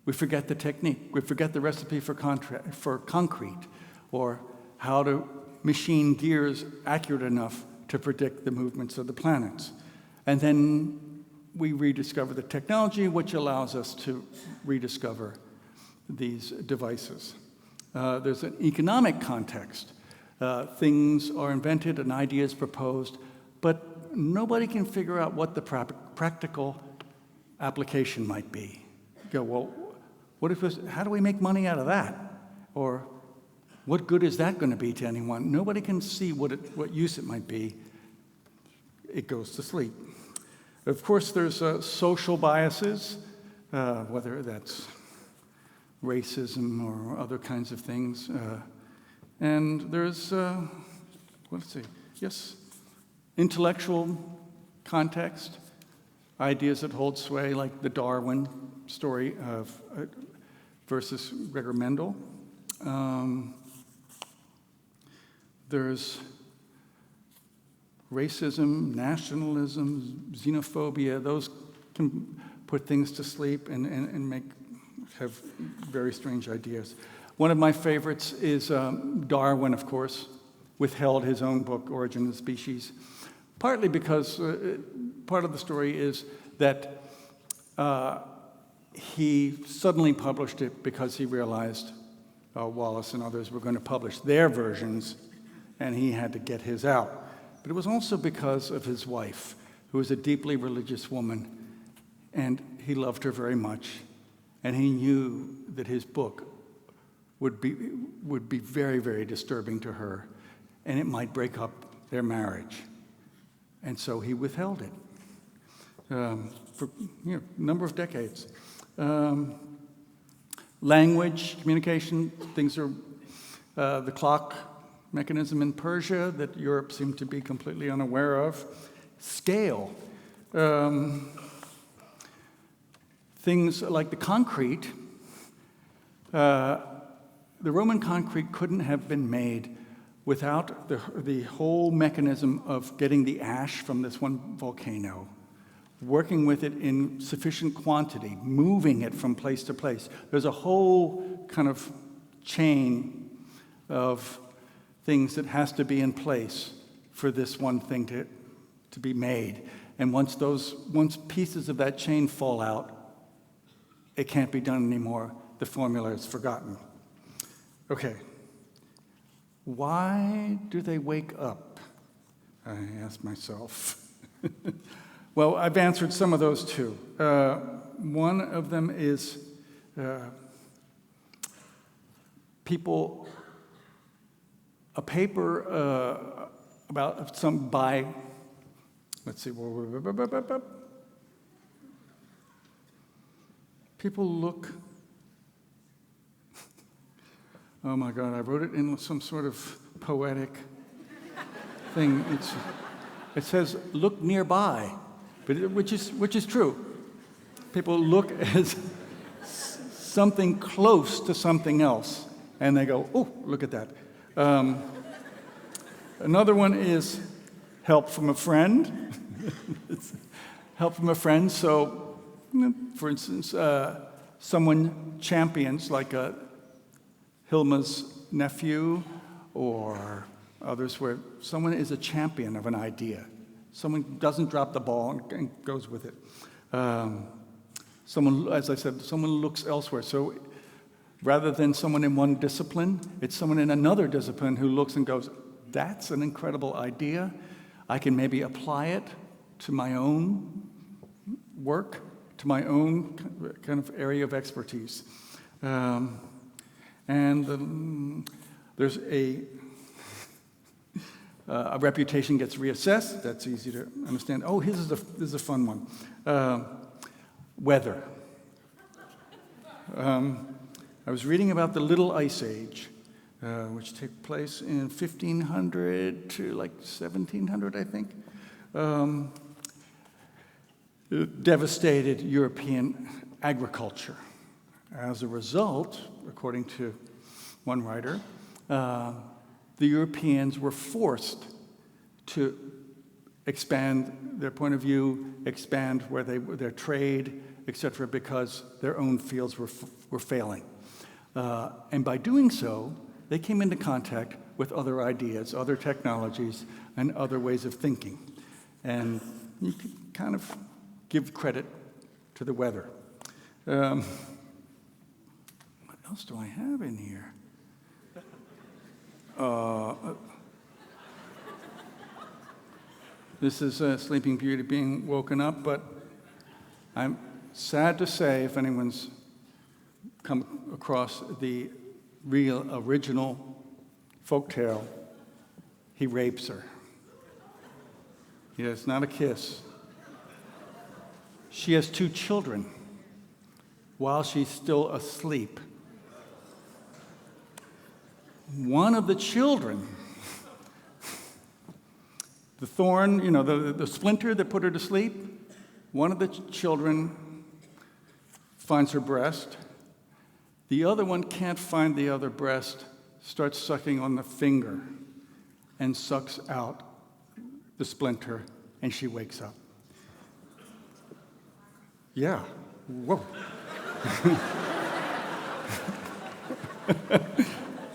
We forget the technique. We forget the recipe for concrete, or how to machine gears accurate enough to predict the movements of the planets. And then we rediscover the technology, which allows us to rediscover these devices. There's an economic context. Things are invented and ideas proposed, but nobody can figure out what the practical application might be. You go, well, how do we make money out of that? Or what good is that going to be to anyone? Nobody can see what use it might be. It goes to sleep. Of course, there's social biases, whether that's racism or other kinds of things. And there's, intellectual context, ideas that hold sway, like the Darwin story versus Gregor Mendel. There's racism, nationalism, xenophobia. Those can put things to sleep and have very strange ideas. One of my favorites is Darwin, of course. withheld his own book, Origin of the Species, partly because part of the story is that he suddenly published it because he realized Wallace and others were going to publish their versions, and he had to get his out. But it was also because of his wife, who was a deeply religious woman, and he loved her very much, and he knew that his book would be very, very disturbing to her, and it might break up their marriage. And so he withheld it for a number of decades. Language, communication, things are the clock mechanism in Persia that Europe seemed to be completely unaware of. Scale. Things like the concrete. The Roman concrete couldn't have been made without the whole mechanism of getting the ash from this one volcano, working with it in sufficient quantity, moving it from place to place. There's a whole kind of chain of things that has to be in place for this one thing to be made. And once pieces of that chain fall out, it can't be done anymore. The formula is forgotten. Okay. Why do they wake up? I ask myself. Well, I've answered some of those too. One of them is a paper about let's see, people look, oh my God, I wrote it in some sort of poetic thing. It says, look nearby, which is true. People look as something close to something else, and they go, oh, look at that. Another one is help from a friend. Help from a friend. So, for instance, someone champions, like Hilma's nephew, or others, where someone is a champion of an idea. Someone doesn't drop the ball and goes with it. Someone, as I said, someone looks elsewhere. So rather than someone in one discipline, it's someone in another discipline who looks and goes, that's an incredible idea. I can maybe apply it to my own work, to my own kind of area of expertise. There's a reputation gets reassessed. That's easy to understand. Oh, this is a fun one. Weather. I was reading about the Little Ice Age, which took place in 1500 to like 1700, I think. It devastated European agriculture. As a result, according to one writer, the Europeans were forced to expand their point of view, expand their trade, etc., because their own fields were failing. And by doing so, they came into contact with other ideas, other technologies, and other ways of thinking. And you can kind of give credit to the weather. What else do I have in here? This is Sleeping Beauty being woken up, but I'm sad to say, if anyone's come across the real original folktale, he rapes her. Yeah, it's not a kiss. She has 2 children while she's still asleep. One of the children, the thorn, the splinter that put her to sleep, one of the children finds her breast. The other one can't find the other breast, starts sucking on the finger, and sucks out the splinter, and she wakes up. Yeah. Whoa.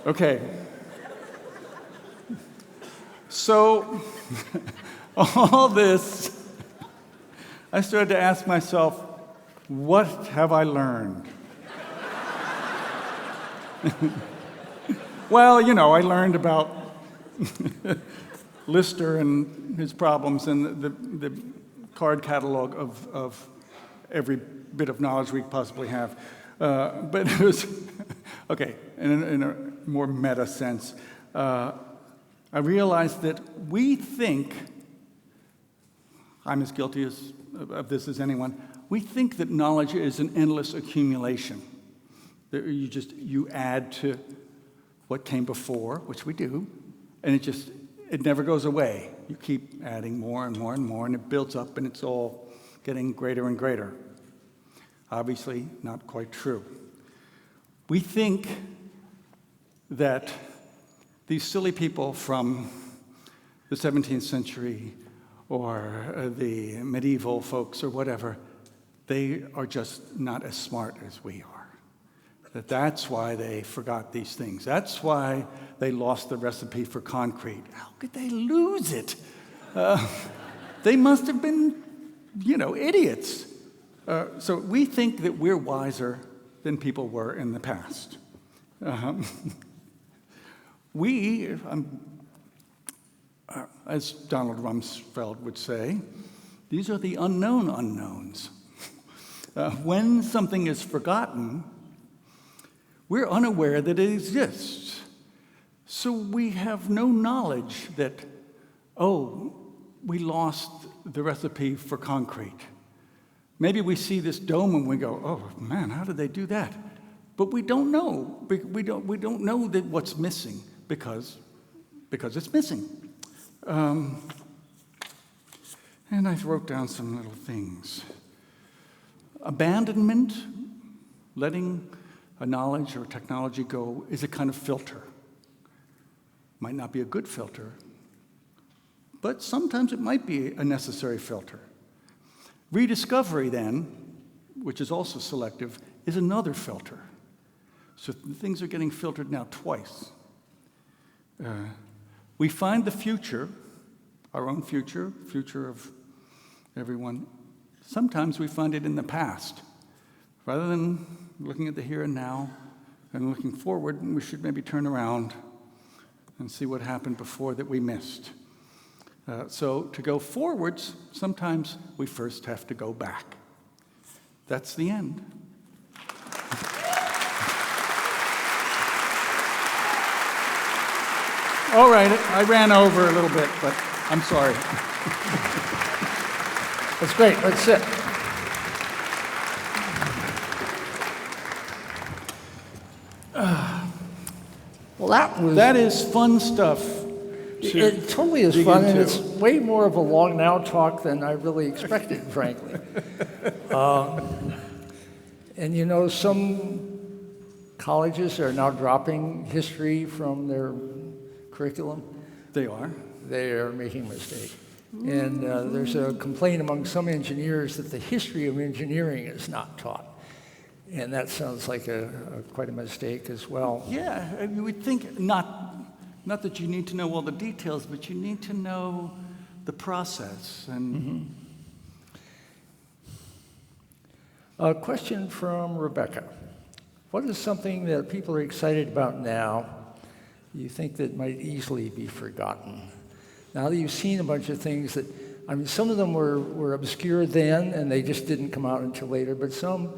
Okay. So, all this, I started to ask myself, what have I learned? Well, I learned about Lister and his problems and the card catalog of every bit of knowledge we possibly have. But it was, okay, in a more meta sense, I realized that we think, I'm as guilty of this as anyone, we think that knowledge is an endless accumulation. That you add to what came before, which we do, and it never goes away. You keep adding more and more and more, and it builds up, and it's all getting greater and greater. Obviously, not quite true. We think that these silly people from the 17th century or the medieval folks or whatever, they are just not as smart as we are. That's why they forgot these things. That's why they lost the recipe for concrete. How could they lose it? They must have been, idiots. So we think that we're wiser than people were in the past. As Donald Rumsfeld would say, these are the unknown unknowns. When something is forgotten, we're unaware that it exists. So we have no knowledge that, we lost the recipe for concrete. Maybe we see this dome and we go, oh man, how did they do that? But we don't know. We don't know that what's missing because it's missing. And I wrote down some little things. Abandonment, letting a knowledge or technology go, is a kind of filter. Might not be a good filter, but sometimes it might be a necessary filter. Rediscovery, then, which is also selective, is another filter. So things are getting filtered now twice. We find the future, our own future of everyone. Sometimes we find it in the past. Rather than looking at the here and now and looking forward, we should maybe turn around and see what happened before that we missed. So to go forwards, sometimes we first have to go back. That's the end. All right, I ran over a little bit, but I'm sorry. That's great. Let's sit. Well, that is fun stuff. It totally is fun, and it's way more of a long now talk than I really expected, frankly. And some colleges are now dropping history from their curriculum. They are. They are making a mistake. And there's a complaint among some engineers that the history of engineering is not taught. And that sounds like quite a mistake as well. Yeah, you would think not that you need to know all the details, but you need to know the process. And A question from Rebecca. What is something that people are excited about now you think that might easily be forgotten? Now that you've seen a bunch of things that, some of them were obscure then and they just didn't come out until later, but some,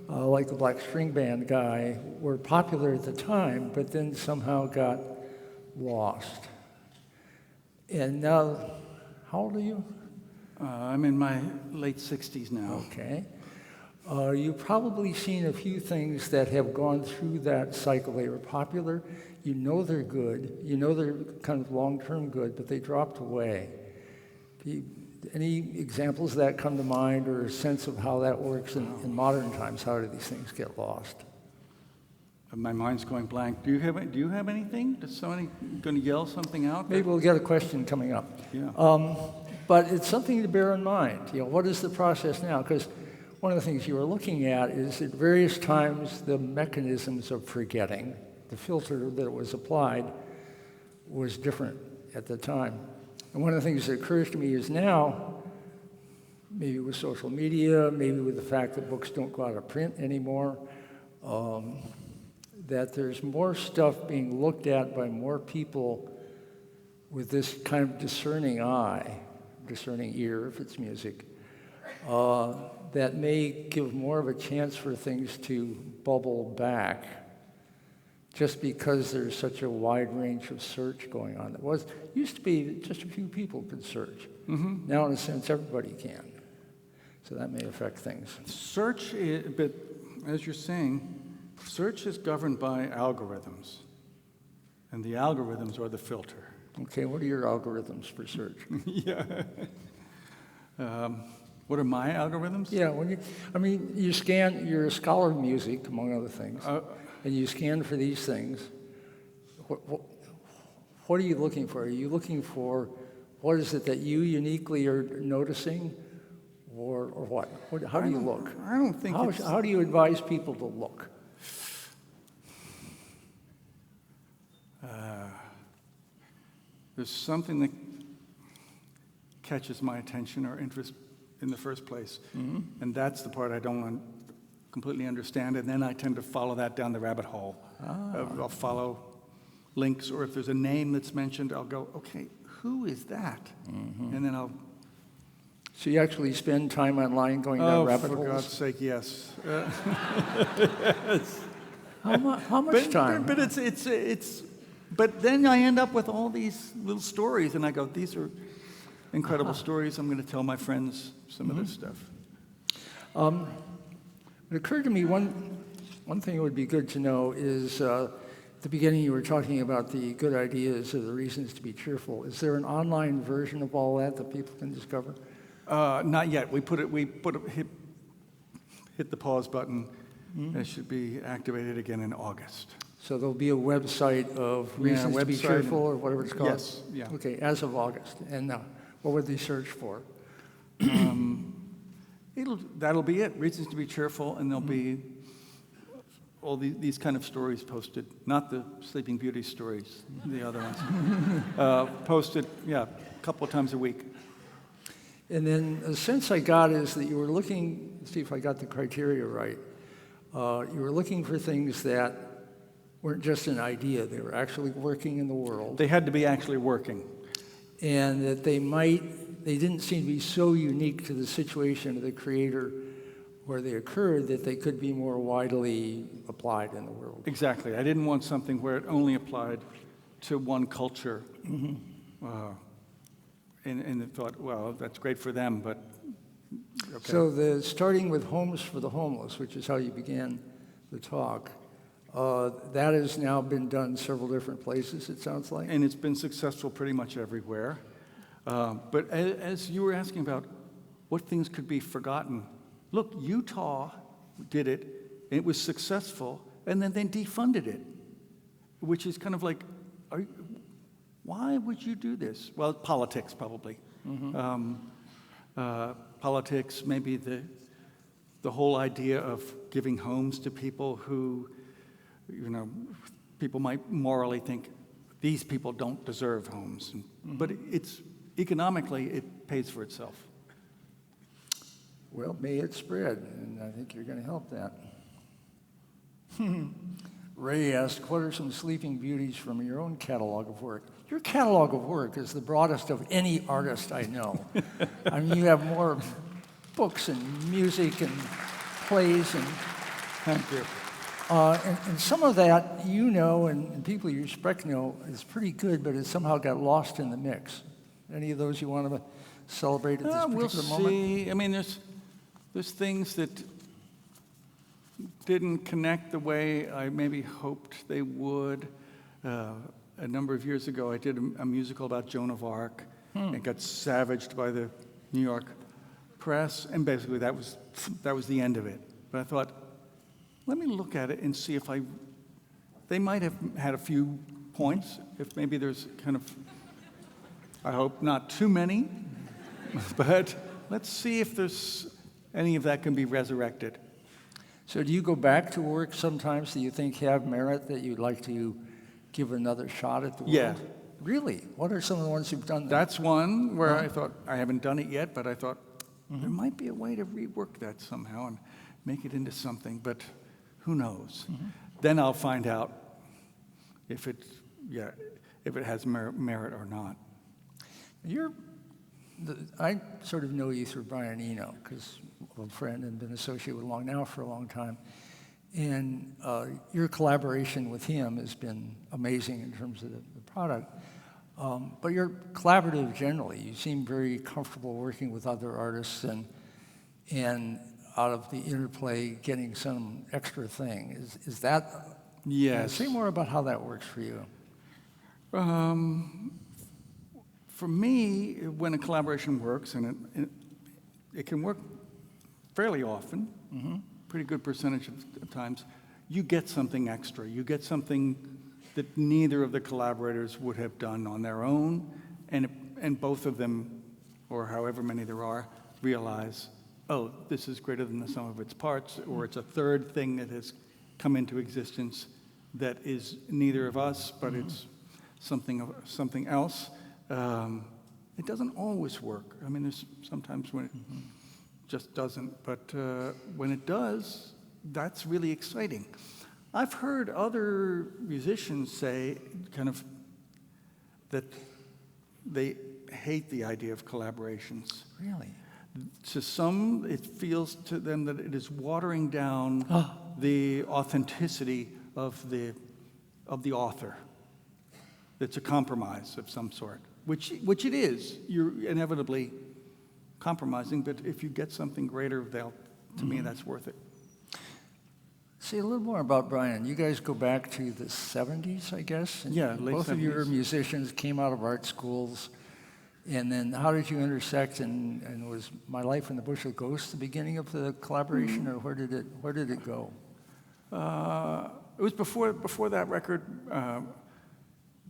like the Black String Band guy, were popular at the time, but then somehow got lost. And now, how old are you? I'm in my late 60s now. Okay. You've probably seen a few things that have gone through that cycle. They were popular. You know they're good. You know they're kind of long-term good, but they dropped away. Any examples of that come to mind, or a sense of how that works in modern times? How do these things get lost? My mind's going blank. Do you have anything? Is somebody going to yell something out? Maybe we'll get a question coming up. Yeah. But it's something to bear in mind. What is the process now? Because one of the things you were looking at is at various times the mechanisms of forgetting, the filter that was applied was different. at the time. And one of the things that occurs to me is now, maybe with social media, maybe with the fact that books don't go out of print anymore, that there's more stuff being looked at by more people with this kind of discerning eye, discerning ear if it's music, that may give more of a chance for things to bubble back just because there's such a wide range of search going on. Used to be that just a few people could search. Mm-hmm. Now, in a sense, everybody can. So that may affect things. Search, but as you're saying, search is governed by algorithms, and the algorithms are the filter. Okay, what are your algorithms for search? Yeah. What are my algorithms? Yeah, you scan, you're a scholar of music, among other things, and you scan for these things. What are you looking for? Are you looking for what is it that you uniquely are noticing, or what? How do you look? I don't think How do you advise people to look? There's something that catches my attention or interest in the first place, and that's the part I don't completely understand, and then I tend to follow that down the rabbit hole. I'll follow links, or if there's a name that's mentioned, I'll go, okay, who is that? And then I'll... So you actually spend time online going down rabbit holes? Oh, for God's sake, yes. Yes. How much time? But it's. But then I end up with all these little stories, and I go, these are incredible stories. I'm going to tell my friends some of this stuff. It occurred to me one thing that would be good to know is at the beginning you were talking about the good ideas or the reasons to be cheerful. Is there an online version of all that people can discover? Not yet. We hit the pause button. It should be activated again in August. So there'll be a website of Reasons to Be Cheerful or whatever it's called? Yes, yeah. Okay, as of August. And what would they search for? That'll be it. Reasons to Be Cheerful, and there'll be all these kind of stories posted. Not the Sleeping Beauty stories, the other ones. Posted, a couple of times a week. And then the sense I got is that you were looking, see if I got the criteria right, you were looking for things that weren't just an idea, they were actually working in the world. They had to be actually working. And that they didn't seem to be so unique to the situation of the creator where they occurred that they could be more widely applied in the world. Exactly. I didn't want something where it only applied to one culture. And thought, well, that's great for them, but okay. So starting with Homes for the Homeless, which is how you began the talk, that has now been done several different places, it sounds like? And it's been successful pretty much everywhere. But as you were asking about what things could be forgotten, look, Utah did it, and it was successful, and then they defunded it, which is kind of like, why would you do this? Well, politics, probably. Politics, maybe the whole idea of giving homes to people who, people might morally think, these people don't deserve homes. But economically, it pays for itself. Well, may it spread, and I think you're going to help that. Ray asked, what are some Sleeping Beauties from your own catalog of work? Your catalog of work is the broadest of any artist I know. I mean, you have more books and music and plays and... Thank you. And some of that and people you respect know is pretty good, but it somehow got lost in the mix. Any of those you want to celebrate at this particular moment? We'll see. I mean, there's things that didn't connect the way I maybe hoped they would. A number of years ago, I did a musical about Joan of Arc. It got savaged by the New York press, and basically that was the end of it. But I thought, let me look at it and see if they might have had a few points, if maybe there's kind of, I hope not too many, but let's see if there's any of that can be resurrected. So do you go back to work sometimes that you think have merit that you'd like to give another shot at the world? Yeah, Really? What are some of the ones you've done? That's one where I thought, I haven't done it yet, but I thought there might be a way to rework that somehow and make it into something, but who knows? Then I'll find out if it has merit or not. I sort of know you through Brian Eno, because I'm a friend and been associated with Long Now for a long time. And your collaboration with him has been amazing in terms of the product. But you're collaborative generally. You seem very comfortable working with other artists and out of the interplay getting some extra thing. Is that? Yes. Say more about how that works for you. For me, when a collaboration works, and it can work fairly often, pretty good percentage of times, you get something extra. You get something that neither of the collaborators would have done on their own, and both of them, or however many there are, realize, oh, this is greater than the sum of its parts, or it's a third thing that has come into existence that is neither of us, but it's something else. It doesn't always work. I mean, there's sometimes when it just doesn't, but when it does, that's really exciting. I've heard other musicians say kind of that they hate the idea of collaborations. Really? To some, it feels to them that it is watering down the authenticity of the author. It's a compromise of some sort, which it is. You're inevitably compromising, but if you get something greater, to me, that's worth it. Say a little more about Brian. You guys go back to the 70s, I guess? And Yeah, late both 70s. of you are musicians, came out of art schools. And then how did you intersect, and was My Life in the Bush of Ghosts the beginning of the collaboration, or where did it go? It was before that record.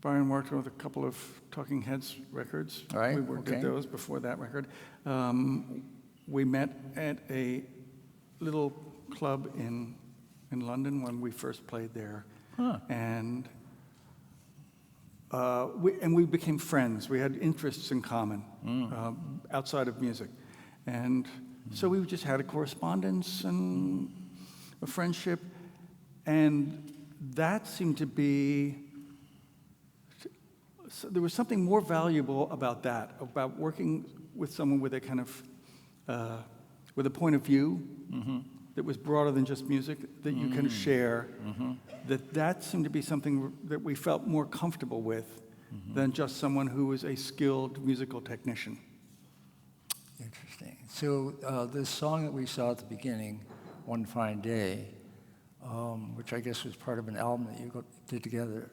Brian worked with a couple of Talking Heads records. All right, We worked okay. at those before that record. We met at a little club in London when we first played there. Huh. And we became friends. We had interests in common outside of music. And so we just had a correspondence and a friendship. And that seemed to be, so there was something more valuable about that, about working with someone with a kind of, with a point of view that was broader than just music, that you can share, that seemed to be something that we felt more comfortable with than just someone who was a skilled musical technician. Interesting. So this song that we saw at the beginning, One Fine Day, which I guess was part of an album that you did together,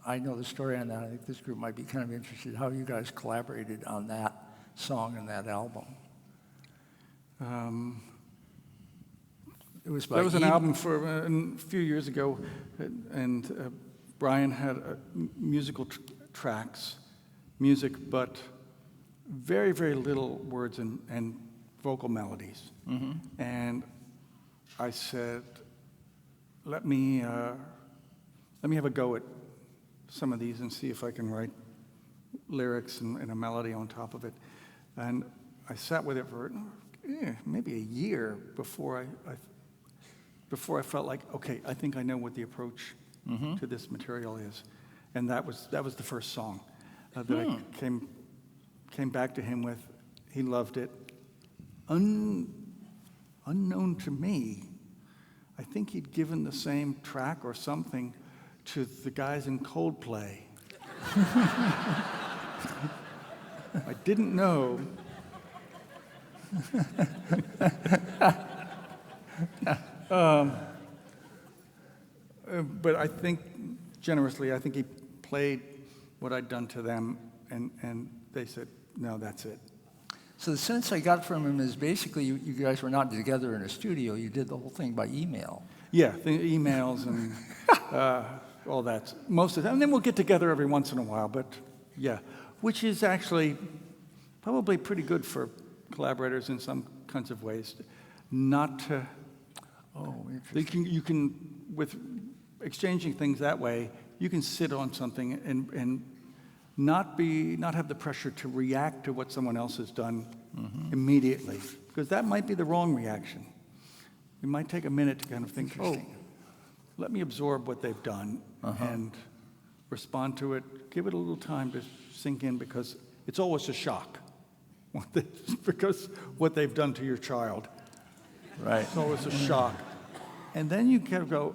I know the story on that. I think this group might be kind of interested how you guys collaborated on that song and that album. It was That was an album for a few years ago, and Brian had musical tracks, music, but very, very little words and vocal melodies. And I said, let me have a go at some of these and see if I can write lyrics and a melody on top of it. And I sat with it for maybe a year before I felt like, okay, I think I know what the approach to this material is. And that was the first song that I came back to him with. He loved it. Unknown to me, I think he'd given the same track or something to the guys in Coldplay. I didn't know. But I think, generously, I think he played what I'd done to them, and they said, no, that's it. So the sense I got from him is basically you guys were not together in a studio. You did the whole thing by email. Yeah, the emails and all that. Most of that. And then we'll get together every once in a while, but yeah. Which is actually probably pretty good for collaborators in some kinds of ways. Not to... Oh, interesting. You can, with exchanging things that way, you can sit on something and not have the pressure to react to what someone else has done immediately, because that might be the wrong reaction. You might take a minute to kind of think, oh, let me absorb what they've done and respond to it. Give it a little time to sink in, because it's always a shock. Because what they've done to your child. Right. It's always a shock. And then you kind of go,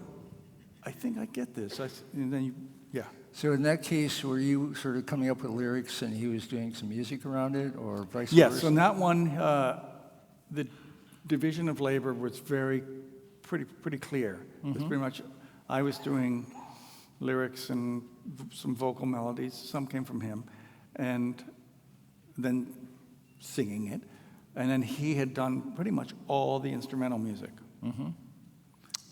I think I get this. And then yeah. So in that case, were you sort of coming up with lyrics and he was doing some music around it, or vice versa? Yes, on that one, the division of labor was pretty clear. It was pretty much, I was doing lyrics and some vocal melodies. Some came from him, and then singing it. And then he had done pretty much all the instrumental music.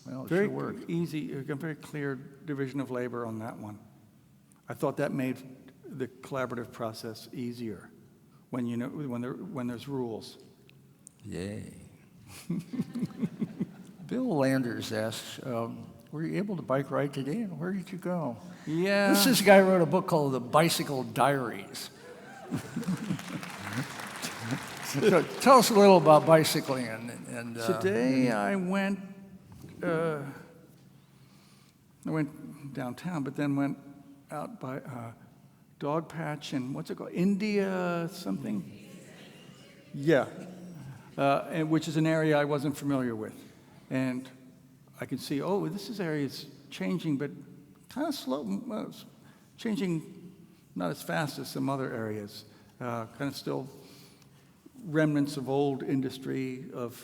Well, it Very sure worked. easy, a very clear division of labor on that one. I thought that made the collaborative process easier when when there's rules. Yay. Bill Landers asks, were you able to bike ride today, and where did you go? Yeah. This guy wrote a book called The Bicycle Diaries. So tell us a little about bicycling. And Today I went downtown, but then went out by Dog Patch and what's it called? India something? Yeah, and which is an area I wasn't familiar with. And I could see, this area's changing, but kind of slow, it's changing not as fast as some other areas. Kind of still remnants of old industry of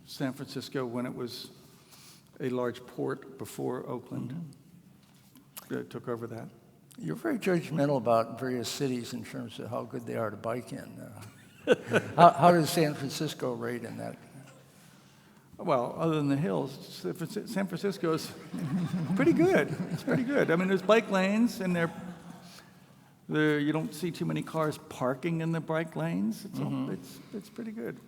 San Francisco when it was a large port before Oakland took over that. You're very judgmental about various cities in terms of how good they are to bike in. How does San Francisco rate in that? Well, other than the hills, San Francisco's pretty good. It's pretty good. I mean, there's bike lanes, and you don't see too many cars parking in the bike lanes. It's pretty good.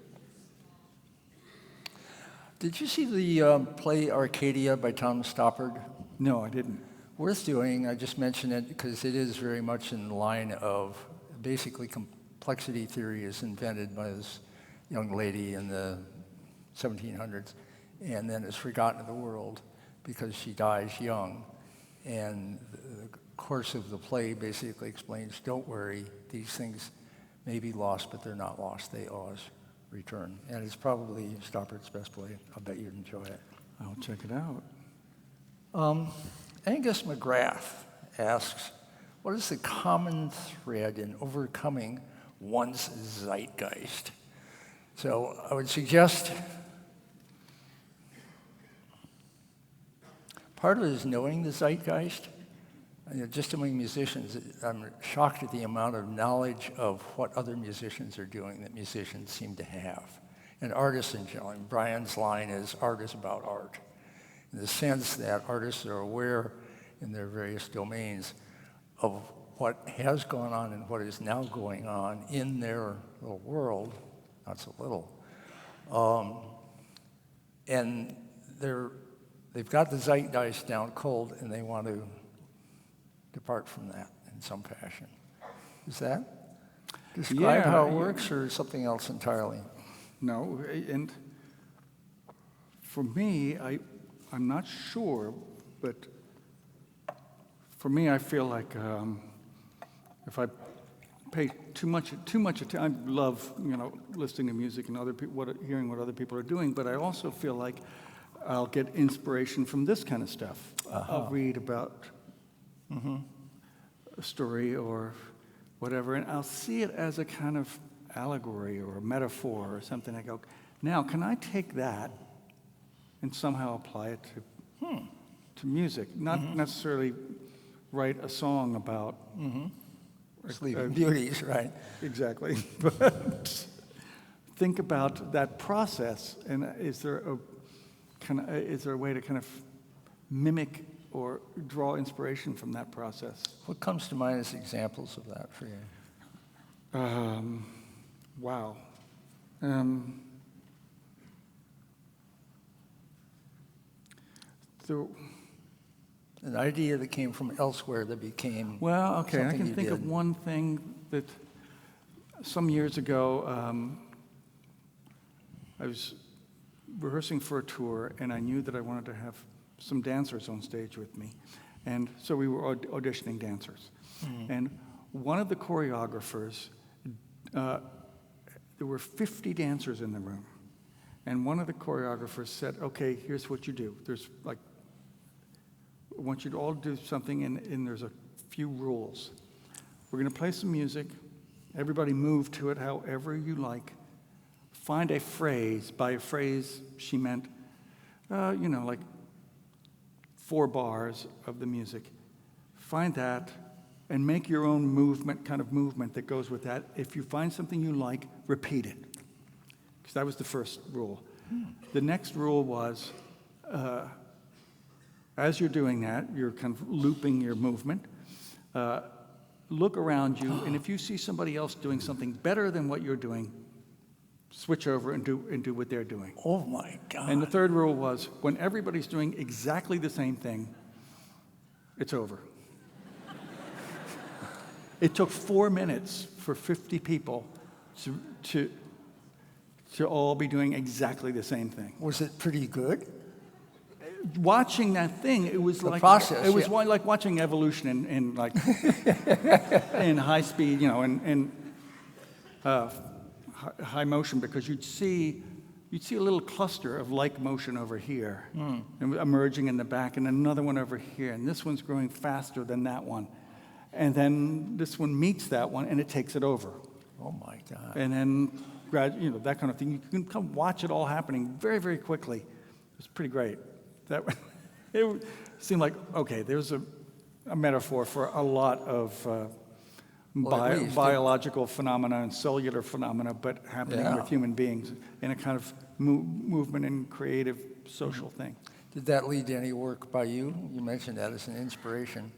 Did you see the play Arcadia by Tom Stoppard? No, I didn't. Worth doing. I just mention it because it is very much in the line of basically complexity theory is invented by this young lady in the 1700s, and then is forgotten in the world because she dies young. And the course of the play basically explains, don't worry, these things may be lost, but they're not lost. They always return. And it's probably Stoppard's best play. I'll bet you'd enjoy it. I'll check it out. Angus McGrath asks, what is the common thread in overcoming one's zeitgeist? So I would suggest part of it is knowing the zeitgeist. Just among musicians, I'm shocked at the amount of knowledge of what other musicians are doing that musicians seem to have. And artists in general. And Brian's line is, art is about art. In the sense that artists are aware in their various domains of what has gone on and what is now going on in their little world, not so little. And they've got the zeitgeist down cold, and they want to depart from that in some fashion. Does that describe how it works, or something else entirely? No, and for me, I'm not sure, but for me, I feel like if I pay too much attention, I love listening to music and other people, hearing what other people are doing, but I also feel like I'll get inspiration from this kind of stuff. I'll read about a story or whatever, and I'll see it as a kind of allegory or a metaphor or something. I go, now, can I take that and somehow apply it to music? Not necessarily write a song about Sleeping Beauties, right? Exactly. But think about that process, and is there a way to kind of mimic or draw inspiration from that process? What comes to mind as examples of that for you? Wow. An idea that came from elsewhere that became Well, okay, I something can you think of did. one thing that some years ago, I was rehearsing for a tour, and I knew that I wanted to have some dancers on stage with me. And so we were auditioning dancers. And one of the choreographers, there were 50 dancers in the room. And one of the choreographers said, okay, here's what you do. There's like, I want you to all do something, and there's a few rules. We're going to play some music. Everybody move to it however you like. Find a phrase. By a phrase, she meant, like 4 bars of the music. Find that and make your own movement that goes with that. If you find something you like, repeat it. Because that was the first rule. The next rule was, as you're doing that, you're kind of looping your movement. Look around you, and if you see somebody else doing something better than what you're doing, switch over and do what they're doing. Oh my God. And the third rule was, when everybody's doing exactly the same thing, it's over. It took 4 minutes for 50 people to all be doing exactly the same thing. Was it pretty good? Watching that thing, it was like process, it was yeah. like watching evolution in like in high speed, in high motion, because you'd see a little cluster of like motion over here, and emerging in the back, and another one over here, and this one's growing faster than that one, and then this one meets that one, and it takes it over, Oh my God. and then that kind of thing. You can come watch it all happening very, very quickly. It was pretty great. It seemed like, okay, there's a metaphor for a lot of biological phenomena and cellular phenomena, but happening with human beings in a kind of movement and creative social thing. Did that lead to any work by you? You mentioned that as an inspiration.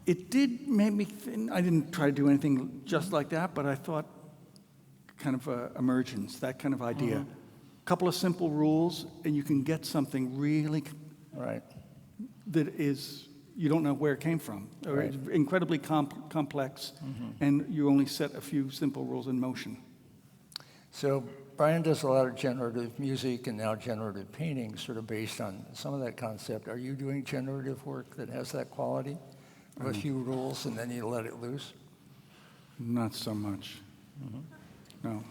It did make me think. I didn't try to do anything just like that, but I thought kind of emergence, that kind of idea. Couple of simple rules, and you can get something really Right. that is, you don't know where it came from, or Right. it's incredibly complex, and you only set a few simple rules in motion. So Brian does a lot of generative music and now generative painting, sort of based on some of that concept. Are you doing generative work that has that quality? Of a few rules, and then you let it loose? Not so much. No.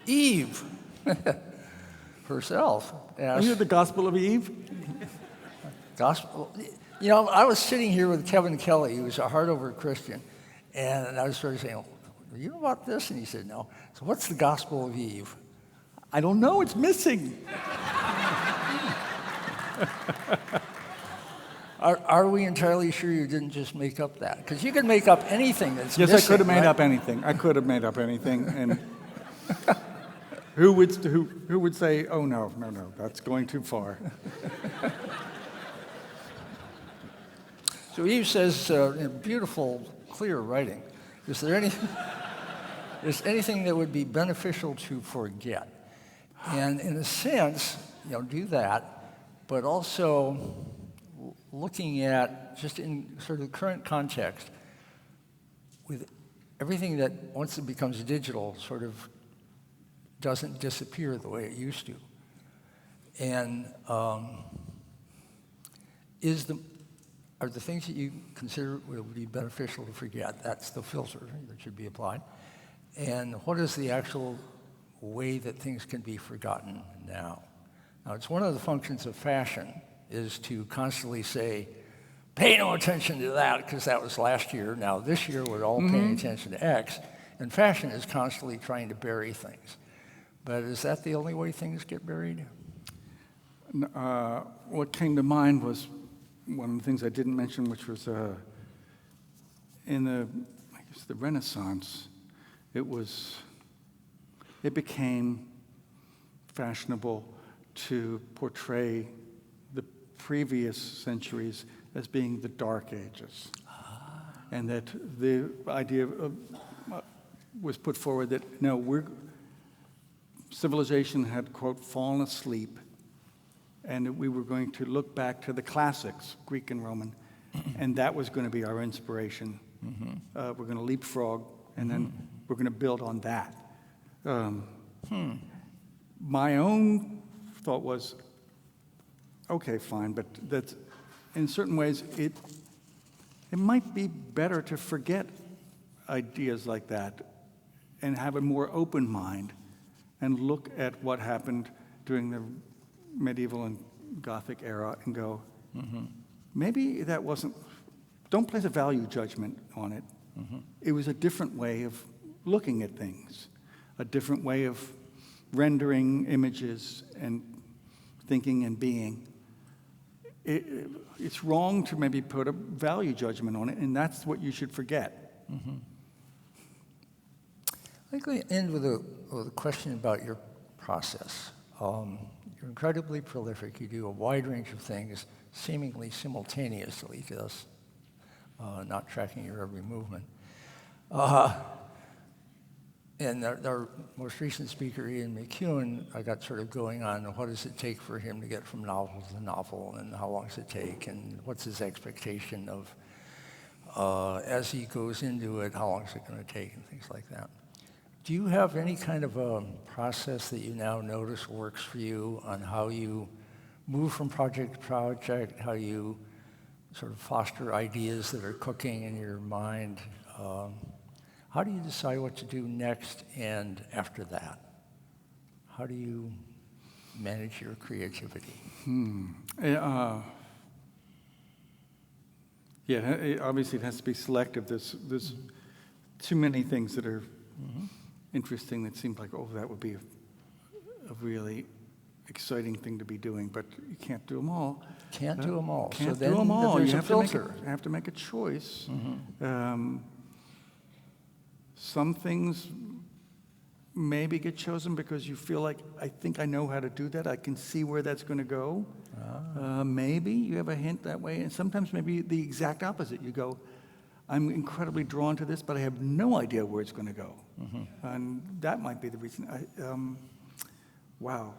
Eve herself Are asked, you the Gospel of Eve? gospel. I was sitting here with Kevin Kelly, who's a hard-over Christian, and I was sort of saying, "Do you know about this?" And he said, "No." So what's the Gospel of Eve? I don't know. It's missing. Are we entirely sure you didn't just make up that? Because you could make up anything that's Yes, missing, I could have made right? up anything. I could have made up anything, and who would say, "Oh no, that's going too far"? So Eve says, in beautiful, clear writing, is there anything that would be beneficial to forget? And in a sense, do that, but also looking at, just in sort of the current context, with everything that once it becomes digital sort of doesn't disappear the way it used to. And are the things that you consider would be beneficial to forget? That's the filter that should be applied. And what is the actual way that things can be forgotten now? Now, it's one of the functions of fashion is to constantly say, pay no attention to that because that was last year. Now, this year we're all paying attention to X. And fashion is constantly trying to bury things. But is that the only way things get buried? What came to mind was one of the things I didn't mention, which was in the Renaissance, it became fashionable to portray the previous centuries as being the Dark Ages, and that the idea was put forward that no, civilization had, quote, fallen asleep, and we were going to look back to the classics, Greek and Roman, and that was going to be our inspiration. We're going to leapfrog, and then we're going to build on that. My own thought was, okay, fine, but that's, in certain ways, it might be better to forget ideas like that and have a more open mind and look at what happened during the medieval and Gothic era and go, maybe that wasn't, don't place a value judgment on it. It was a different way of looking at things, a different way of rendering images and thinking and being. It's wrong to maybe put a value judgment on it, and that's what you should forget. I'd like to end with a question about your process. You're incredibly prolific. You do a wide range of things, seemingly simultaneously to us, not tracking your every movement. And our most recent speaker, Ian McEwan, I got sort of going on what does it take for him to get from novel to novel, and how long does it take, and what's his expectation of, as he goes into it, how long is it going to take, and things like that. Do you have any kind of a process that you now notice works for you on how you move from project to project, how you sort of foster ideas that are cooking in your mind? How do you decide what to do next and after that? How do you manage your creativity? Obviously it has to be selective. There's too many things that are interesting that seem like, oh, that would be a really exciting thing to be doing, but you can't do them all. Can't do them all. Can't So then do them all. there's You a filter. have to make a choice. Some things maybe get chosen because you feel like, I think I know how to do that. I can see where that's going to go. Maybe you have a hint that way. And sometimes maybe the exact opposite. You go, I'm incredibly drawn to this, but I have no idea where it's going to go. And that might be the reason. Wow.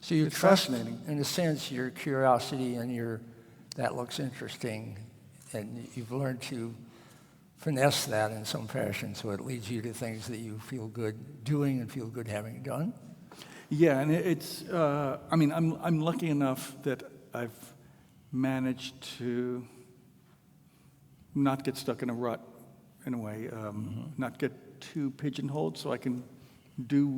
So you it's trust, fascinating. in a sense, your curiosity and that looks interesting, and you've learned to finesse that in some fashion so it leads you to things that you feel good doing and feel good having done. Yeah, and I'm lucky enough that I've managed to not get stuck in a rut, in a way, not get too pigeonholed, so I can do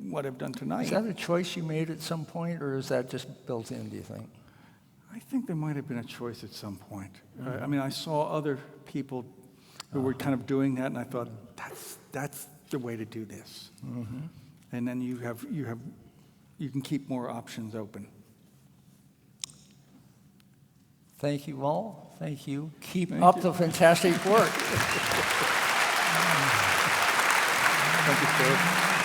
what I've done tonight. Is that a choice you made at some point, or is that just built in, do you think? I think there might have been a choice at some point. I saw other people who were kind of doing that, and I thought, that's the way to do this. And then you can keep more options open. Thank you all. Thank you. Keep up the fantastic work. Thank you, Stuart.